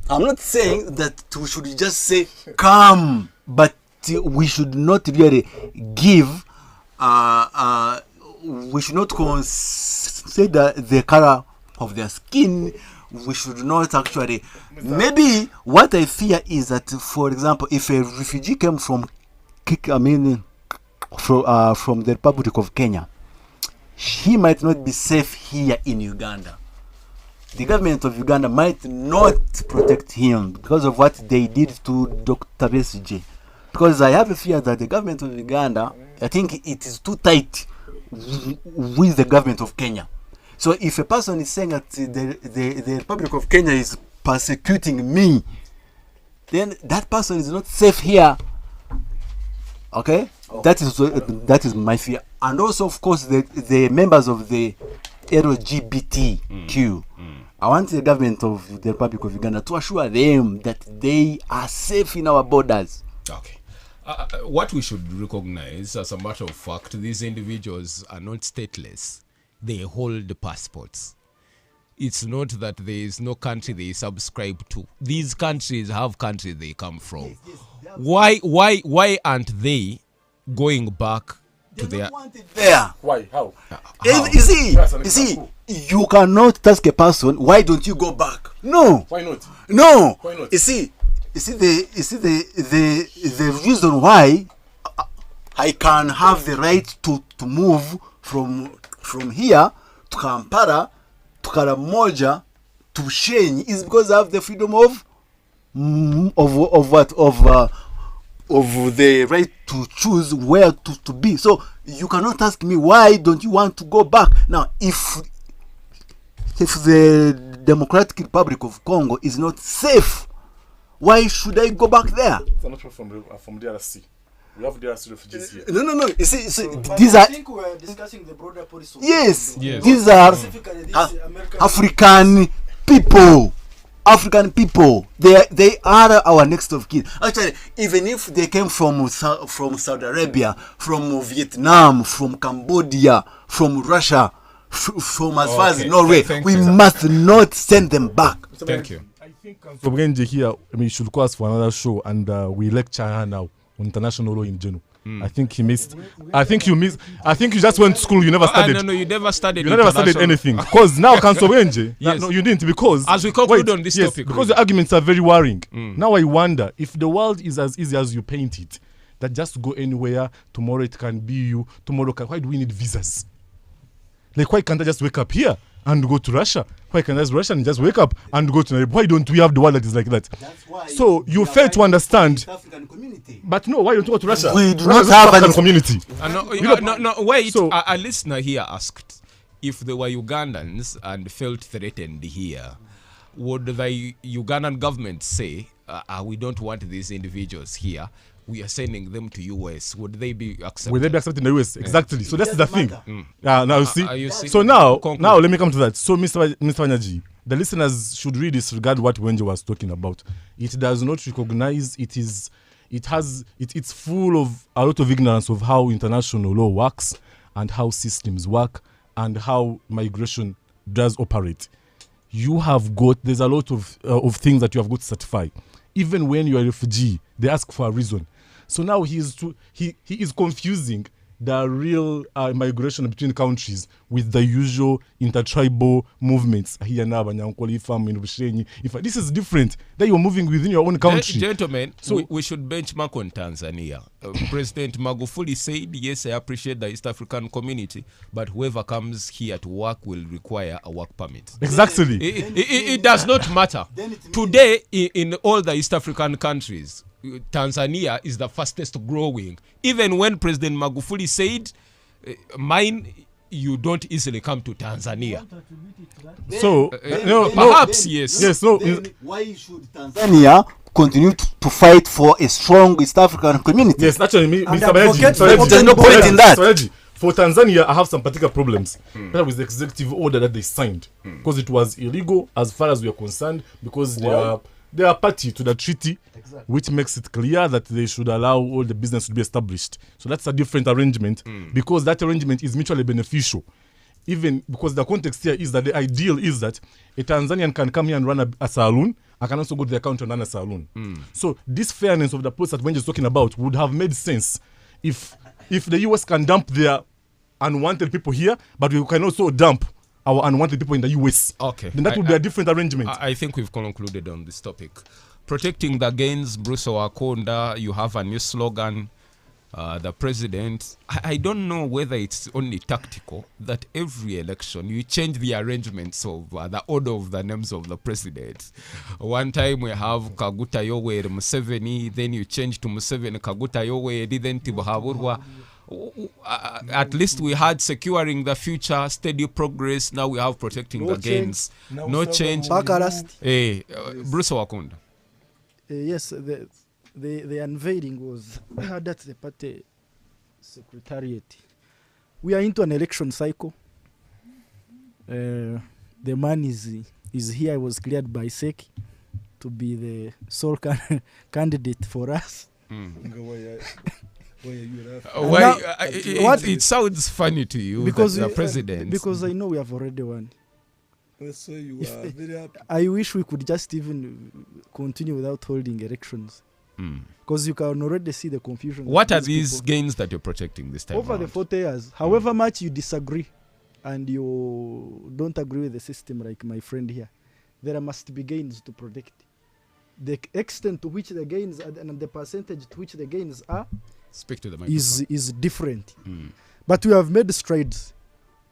S7: I'm not saying that we should just say, come, but we should not really give, we should not consider the color of their skin. We should not actually, maybe what I fear is that, for example, if a refugee came from the Republic of Kenya, he might not be safe here in Uganda. The government of Uganda might not protect him because of what they did to Dr. SJ. Because I have a fear that the government of Uganda, I think it is too tight with the government of Kenya. So if a person is saying that the Republic of Kenya is persecuting me, then that person is not safe here. Okay? That is my fear. And also, of course, the members of the LGBTQ. I want the government of the Republic of Uganda to assure them that they are safe in our borders.
S1: Okay. What we should recognize, as a matter of fact, these individuals are not stateless. They hold passports. It's not that there is no country they subscribe to. These countries have countries they come from. Why aren't they going back to their...
S7: There.
S3: Why? How?
S7: You see, you cannot ask a person, why don't you go back? No.
S3: Why not?
S7: No.
S3: Why not?
S7: You see the reason why I can have the right to move from here to Kampala to Karamoja to Shenyi is because I have the freedom of the right to choose where to be. So you cannot ask me, why don't you want to go back? Now, if the Democratic Republic of Congo is not safe, why should I go back there?
S3: It's not from DRC. We have DRC refugees here.
S7: No. You see, these are... I think we are discussing the broader policy. Yes. These are African people. They are our next of kin. Actually, even if they came from Saudi Arabia, from Vietnam, from Cambodia, from Russia, from as far as Norway, we must not send them back.
S1: Thank you.
S3: I think Sobgenje here, you should call us for another show, and we lecture her now on international law in general. I think he missed. I think you just went to school. You never studied.
S1: No, you never studied.
S3: You never studied anything. Because now, Sobgenje,
S1: yes.
S3: No, you didn't. Because
S1: as we conclude on this topic,
S3: because the arguments are very worrying. Now I wonder if the world is as easy as you paint it. That just go anywhere. Tomorrow it can be you. Why do we need visas? Like, why can't I just wake up here and go to Russia? Why can't I just Russia and just wake up and go to Nairobi? Why don't we have the world that is like that?
S7: That's why
S3: so you fail to understand. But no, why don't you go to Russia?
S7: We do not have
S3: African community.
S1: No, wait. So, a listener here asked if they were Ugandans and felt threatened here, would the Ugandan government say, we don't want these individuals here, we are sending them to US? Would they be accepted?
S3: Would they be accepted in the US? Exactly. So that's the thing. Now you see.
S1: So
S3: now let me come to that. So Mr. Wanyaji, the listeners should really disregard what Wenje was talking about. It does not recognize. It is it's full of a lot of ignorance of how international law works and how systems work and how migration does operate. There's a lot of things that you have got to certify. Even when you're a refugee, they ask for a reason. So now he is confusing the real migration between countries with the usual intertribal movements. Here now, if this is different, then you're moving within your own country.
S1: Gentlemen, so we should benchmark on Tanzania. President Magufuli said, yes, I appreciate the East African community, but whoever comes here to work will require a work permit.
S3: Exactly.
S1: It does not matter. Today, in all the East African countries, Tanzania is the fastest growing. Even when President Magufuli said, mine, you don't easily come to Tanzania.
S3: So,
S1: perhaps, yes.
S3: Yes, no.
S7: Why should Tanzania continue to fight for a strong East African community?
S3: Yes, actually, Mr.
S7: There's no point in that.
S3: For Tanzania, I have some particular problems. That was the executive order that they signed. Because it was illegal as far as we are concerned, because they are party to the treaty, which makes it clear that they should allow all the business to be established. So that's a different arrangement, because that arrangement is mutually beneficial. Even because the context here is that the ideal is that a Tanzanian can come here and run a saloon. I can also go to their country and run a saloon. So this fairness of the post that Wendy is talking about would have made sense if the US can dump their unwanted people here, but we can also dump our unwanted people in the US.
S1: Okay.
S3: Then that would be a different arrangement.
S1: I think we've concluded on this topic. Protecting the gains, Bruce Wakonda, you have a new slogan. The president, I don't know whether it's only tactical that every election you change the arrangements of the order of the names of the president. One time we have Kaguta Yoweri Museveni, then you change to Museveni Kaguta Yoweri, then Tibuhaburwa. At least we had securing the future, steady progress. Now we have protecting the gains. No change. Bruce Wakonda.
S2: Yes, the unveiling was at the party secretariat. We are into an election cycle. The man is here. I was cleared by SEC to be the sole candidate for us.
S1: It sounds funny to you because the president.
S2: Because I know we have already won.
S5: So you are very happy.
S2: I wish we could just even continue without holding elections. Because you can already see the confusion.
S1: What are these gains that you're protecting this time
S2: over
S1: around?
S2: the 40 years? However much you disagree and you don't agree with the system, like my friend here, there must be gains to protect. The extent to which the gains are and the percentage to which the gains are
S1: Speak to the microphone.
S2: is different. But we have made strides.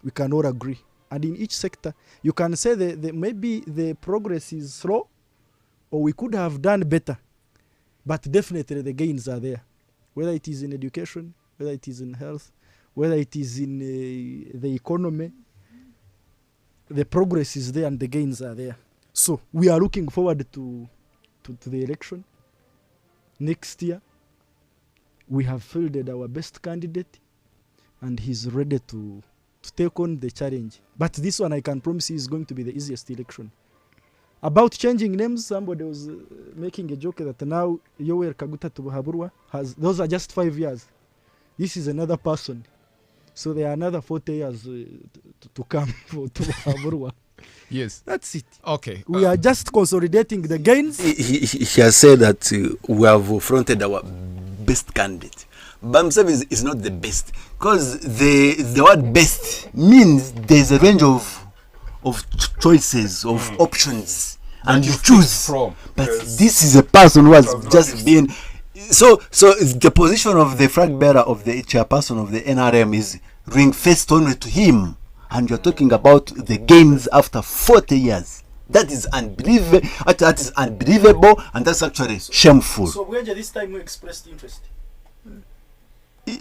S2: We can all agree. And in each sector, you can say maybe the progress is slow, or we could have done better. But definitely the gains are there. Whether it is in education, whether it is in health, whether it is in the economy, the progress is there and the gains are there. So we are looking forward to the election. Next year, we have fielded our best candidate, and he's ready to take on the challenge. But this one, I can promise you, is going to be the easiest election. About changing names, somebody was making a joke that now Yoweri Kaguta Tibuhaburwa those are just 5 years. This is another person. So there are another 40 years to come for Tibuhaburwa.
S1: Yes.
S2: That's it.
S1: Okay.
S2: We are just consolidating the gains.
S7: He has said that we have fronted our best candidate. Bamsab is not the best, because the word best means there's a range of choices, of options, and you choose
S1: from.
S7: But this is a person who has just been so the position of the flag bearer of the chairperson of the NRM is ring-faced only to him, and you're talking about the gains after 40 years. That is unbelievable. That is unbelievable, and that's actually shameful.
S2: So where this time we expressed interest?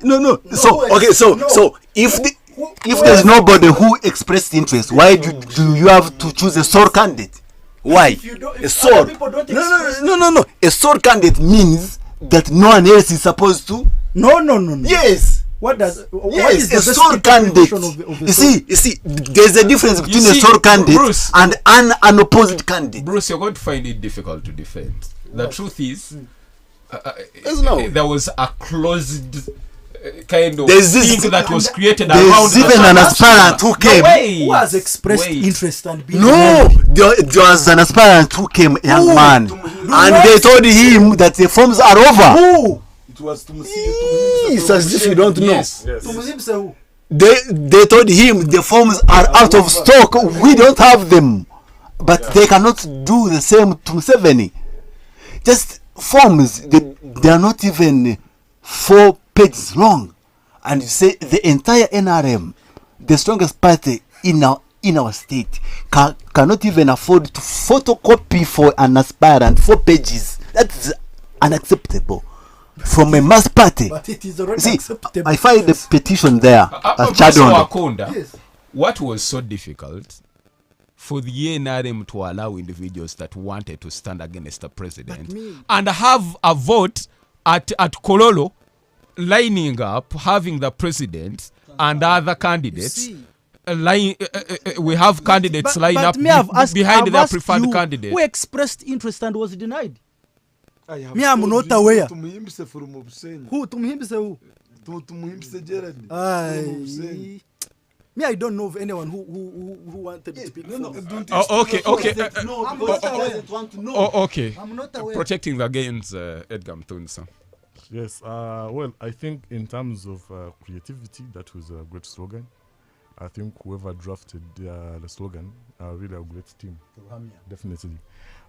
S7: No. So if there's nobody who expressed interest, why do you have to choose a sole candidate? Why? A sole? No. A sole candidate means that no one else is supposed to.
S2: No.
S7: Yes.
S2: What does?
S7: Yes, a sole candidate. You see, there's a difference between a sole candidate, Bruce, and an unopposed candidate.
S1: Bruce, you're going to find it difficult to defend. The truth is, there was a closed kind of
S7: There's this
S1: thing that was created around
S7: there's even an aspirant who came.
S2: Who has expressed interest and been
S7: No, there was an aspirant who came, young man, and they told him that the forms are over.
S2: Who?
S5: It was to
S7: It's as if you don't know.
S1: Yes.
S2: Who?
S7: They told him the forms are out of stock. We don't have them, but they cannot do the same to Museveni. Just forms, they are not even 4 pages long, and you say the entire NRM, the strongest party in our state, cannot even afford to photocopy for an aspirant 4 pages. That is unacceptable from a mass party.
S2: But it is already
S7: See,
S2: acceptable.
S7: I find the petition there.
S1: What was so difficult for the NRM to allow individuals that wanted to stand against the president and have a vote at Kololo, lining up, having the president and other candidates. We have candidates line up behind their preferred candidates.
S2: Who expressed interest and was denied? Me, I'm not aware. Who? Tumuhimbise who?
S5: Tumuhimbise Gerard.
S2: Me, I don't know of anyone who wanted to speak.
S1: Okay. Okay.
S2: I'm not aware.
S1: Protecting the gains, Edgar Mtunsa.
S3: Yes, well, I think in terms of creativity, that was a great slogan. I think whoever drafted the slogan are really a great team. Definitely.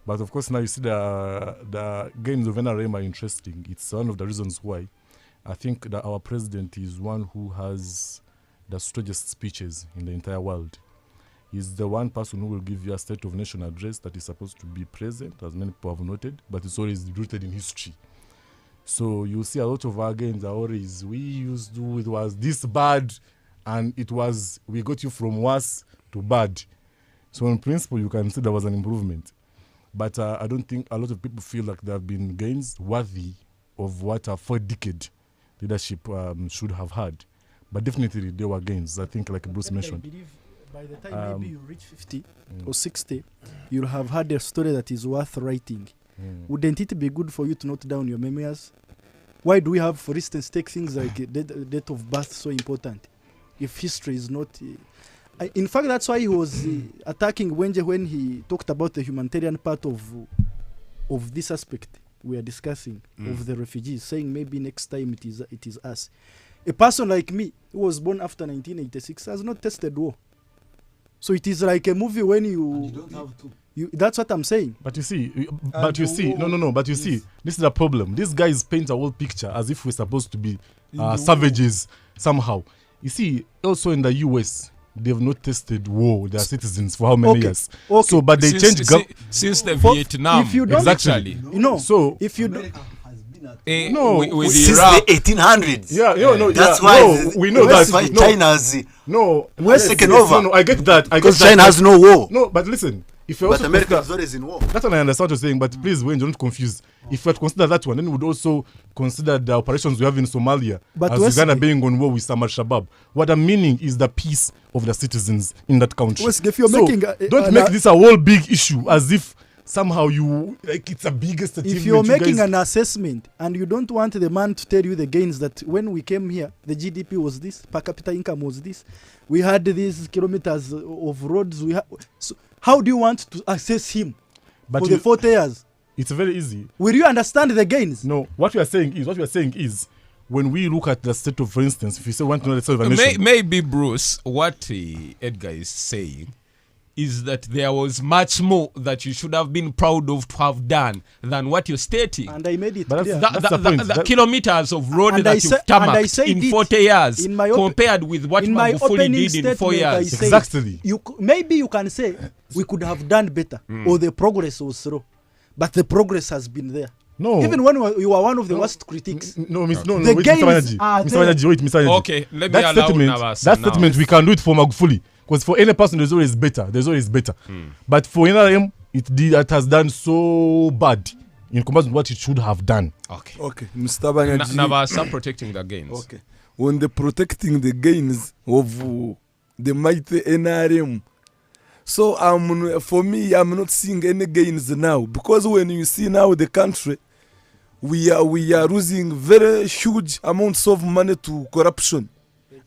S3: But of course, now you see the games of NRM are interesting. It's one of the reasons why I think that our president is one who has the strongest speeches in the entire world. He's the one person who will give you a State of Nation address that is supposed to be present, as many people have noted, but it's always rooted in history. So you see a lot of our games are always, we used to, it was this bad, and it was, we got you from worse to bad. So in principle, you can see there was an improvement. But I don't think a lot of people feel like there have been gains worthy of what a 4-decade leadership should have had. But definitely there were gains, I think, like Bruce mentioned.
S2: I believe by the time maybe you reach 50 or 60, you'll have had a story that is worth writing. Wouldn't it be good for you to note down your memoirs? Why do we have, for instance, take things like date of birth so important? If history is not... in fact, that's why he was attacking Wenje when he talked about the humanitarian part of this aspect we are discussing, of the refugees, saying maybe next time it is us. A person like me, who was born after 1986, has not tested war. So it is like a movie when you don't have to. That's what I'm saying.
S3: But you see, But you see, this is the problem. These guys paint a whole picture as if we're supposed to be savages somehow. You see, also in the US, they've not tested war with their citizens for how many years? Okay. So, but they changed
S1: since the Vietnam.
S2: If you don't,
S1: exactly.
S3: So
S2: if you don't.
S1: With
S7: since
S1: Iraq.
S7: the 1800s.
S3: That's
S7: why
S3: we know that.
S7: China's
S3: we're
S7: taken over.
S3: No, I get that.
S7: Because China has no war.
S3: No, but listen. If you
S7: but America is always in war.
S3: That's what I understand what you're saying, but please, Wayne, don't confuse. If you had considered that one, then we would also consider the operations we have in Somalia as Uganda being on war with some Al-Shabaab. What I'm meaning is the peace of the citizens in that country.
S2: If you're making
S3: don't make this a whole big issue as if somehow you like it's the biggest achievement.
S2: If you're making an assessment and you don't want the man to tell you the gains that when we came here, the GDP was this, per capita income was this, we had these kilometers of roads. So how do you want to assess him for the 40 years?
S3: It's very easy.
S2: Will you understand the gains?
S3: No. What we are saying is, when we look at the state of, for instance, if you say want to know the state of a nation,
S1: maybe Bruce, what Edgar is saying is that there was much more that you should have been proud of to have done than what you're stating.
S2: And I made it
S3: but
S2: clear.
S1: The kilometers of road that you've tarmacked in 40 years compared with what Magufuli did in 4 years.
S3: Exactly.
S2: Maybe you can say we could have done better or the progress was slow. But the progress has been there.
S3: No.
S2: Even when you are one of the worst critics.
S3: Mr. Energy.
S1: Okay, let me allow Navas.
S3: That statement, we can do it for Magufuli. Because for any person, there's always better. But for NRM, it has done so bad in comparison to what it should have done.
S5: Okay. Mr. Banyaji.
S1: Navasa protecting the gains.
S5: Okay. When they're protecting the gains of the mighty NRM, so for me, I'm not seeing any gains now. Because when you see now the country, we are losing very huge amounts of money to corruption.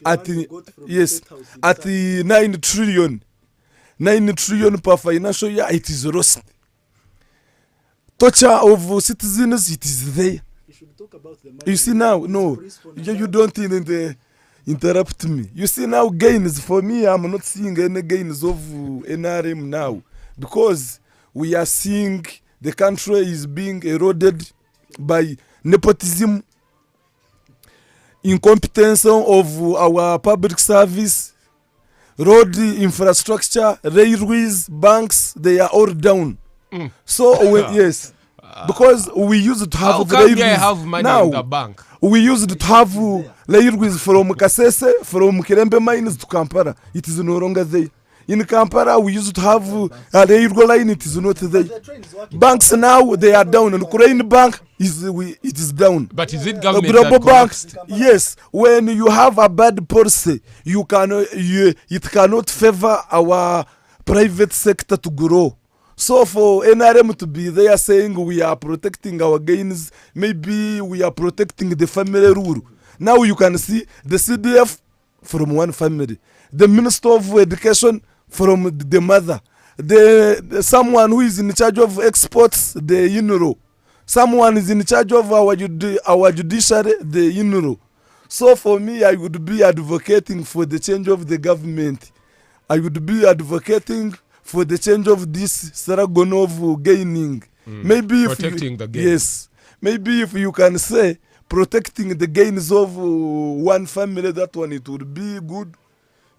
S5: At the 9 trillion per financial year, it is lost. Torture of citizens, it is there. You see now, no, you don't even interrupt me. You see now gains, for me, I'm not seeing any gains of NRM now, because we are seeing the country is being eroded by nepotism, incompetence of our public service, road infrastructure, railways, banks, they are all down. So yes, because we used to have railways.
S1: Have money
S5: now
S1: in the bank?
S5: we used to have railways from Kasese, from Kirembe mines to Kampala. It is no longer there. In Kampala, we used to have a railway line. It is not there. Banks now, they are down. And Ukraine bank it is down.
S1: But is it government
S5: global
S1: that
S5: banks?
S1: collapsed?
S5: Yes. When you have a bad policy, it cannot favor our private sector to grow. So for NRM to be there saying we are protecting our gains, maybe we are protecting the family rule. Now you can see the CDF from one family, the Minister of Education from the mother, the someone who is in charge of exports, the UNRO, someone is in charge of our judiciary, the UNRO. So for me, I would be advocating for the change of the government. I would be advocating for the change of this struggle of gaining. Maybe
S1: protecting the gains.
S5: Yes, maybe if you can say protecting the gains of one family, that one, it would be good.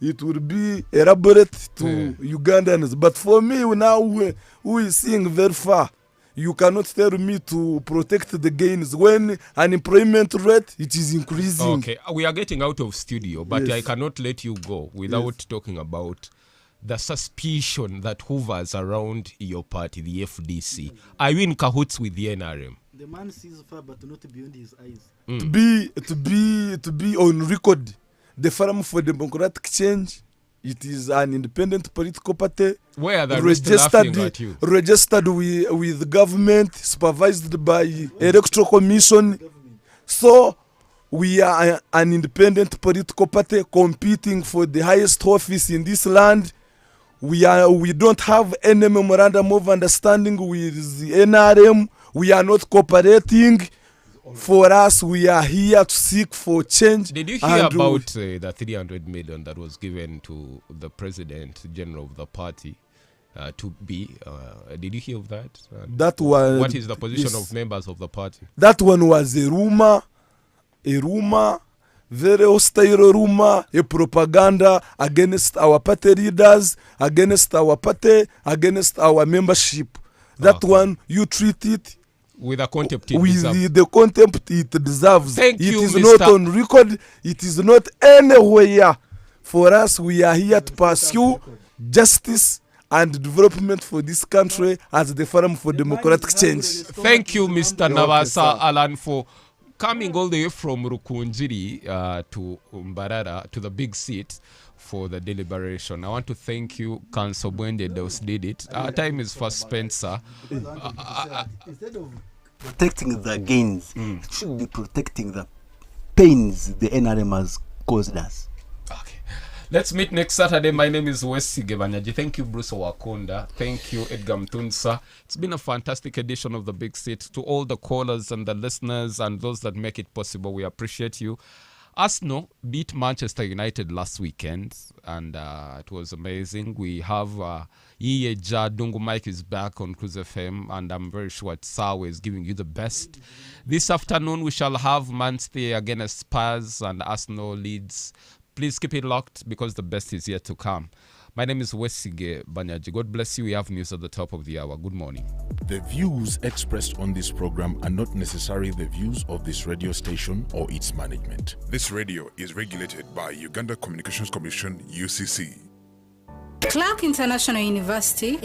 S5: It would be elaborate to Ugandans. But for me now, who is seeing very far, you cannot tell me to protect the gains when unemployment rate it is increasing.
S1: Okay, we are getting out of studio, but
S5: Yes.
S1: I cannot let you go without talking about the suspicion that hovers around your party, the FDC. Are you in cahoots with the NRM?
S2: The man sees far, but not beyond his eyes.
S5: To be on record, the Forum for Democratic Change, it is an independent political party.
S1: Where are the rest laughing at you?
S5: Registered with government, supervised by electoral commission. So we are an independent political party competing for the highest office in this land. We don't have any memorandum of understanding with the NRM. We are not cooperating. For us, we are here to seek for change.
S1: Did you hear about the 300 million that was given to the president general of the party to be? Did you hear of that?
S5: That was.
S1: What is the position of members of the party?
S5: That one was a rumor, very hostile rumor, a propaganda against our party leaders, against our party, against our membership. That one, you treat it
S1: with the contempt it
S5: with
S1: deserves.
S5: the contempt it deserves.
S1: Thank
S5: it
S1: you,
S5: is
S1: Mr.
S5: not on record. It is not anywhere. For us, we are here to pursue justice and development for this country as the Forum for Democratic Change.
S1: Thank you, Mr. Navasa Alan, for coming all the way from Rukunjiri to Mbarara to the big seat for the deliberation. I want to thank you, Council Bwende Dos did it. Our time is for Spencer.
S7: Instead of protecting the gains, it should be protecting the pains the NRM has caused us.
S1: Okay. Let's meet next Saturday. My name is Wesigye Banyaji. Thank you, Bruce Wakonda. Thank you, Edgar Mtunsa. It's been a fantastic edition of The Big Seat. To all the callers and the listeners and those that make it possible, we appreciate you. Arsenal beat Manchester United last weekend, and it was amazing. We have Iyeja Dungu Mike is back on Cruise FM, and I'm very sure Sawa is giving you the best. This afternoon, we shall have Man City against Spurs and Arsenal Leeds. Please keep it locked because the best is yet to come. My name is Wesigye Banyaji. God bless you. We have news at the top of the hour. Good morning.
S6: The views expressed on this program are not necessarily the views of this radio station or its management.
S10: This radio is regulated by Uganda Communications Commission, UCC.
S11: Clark International University,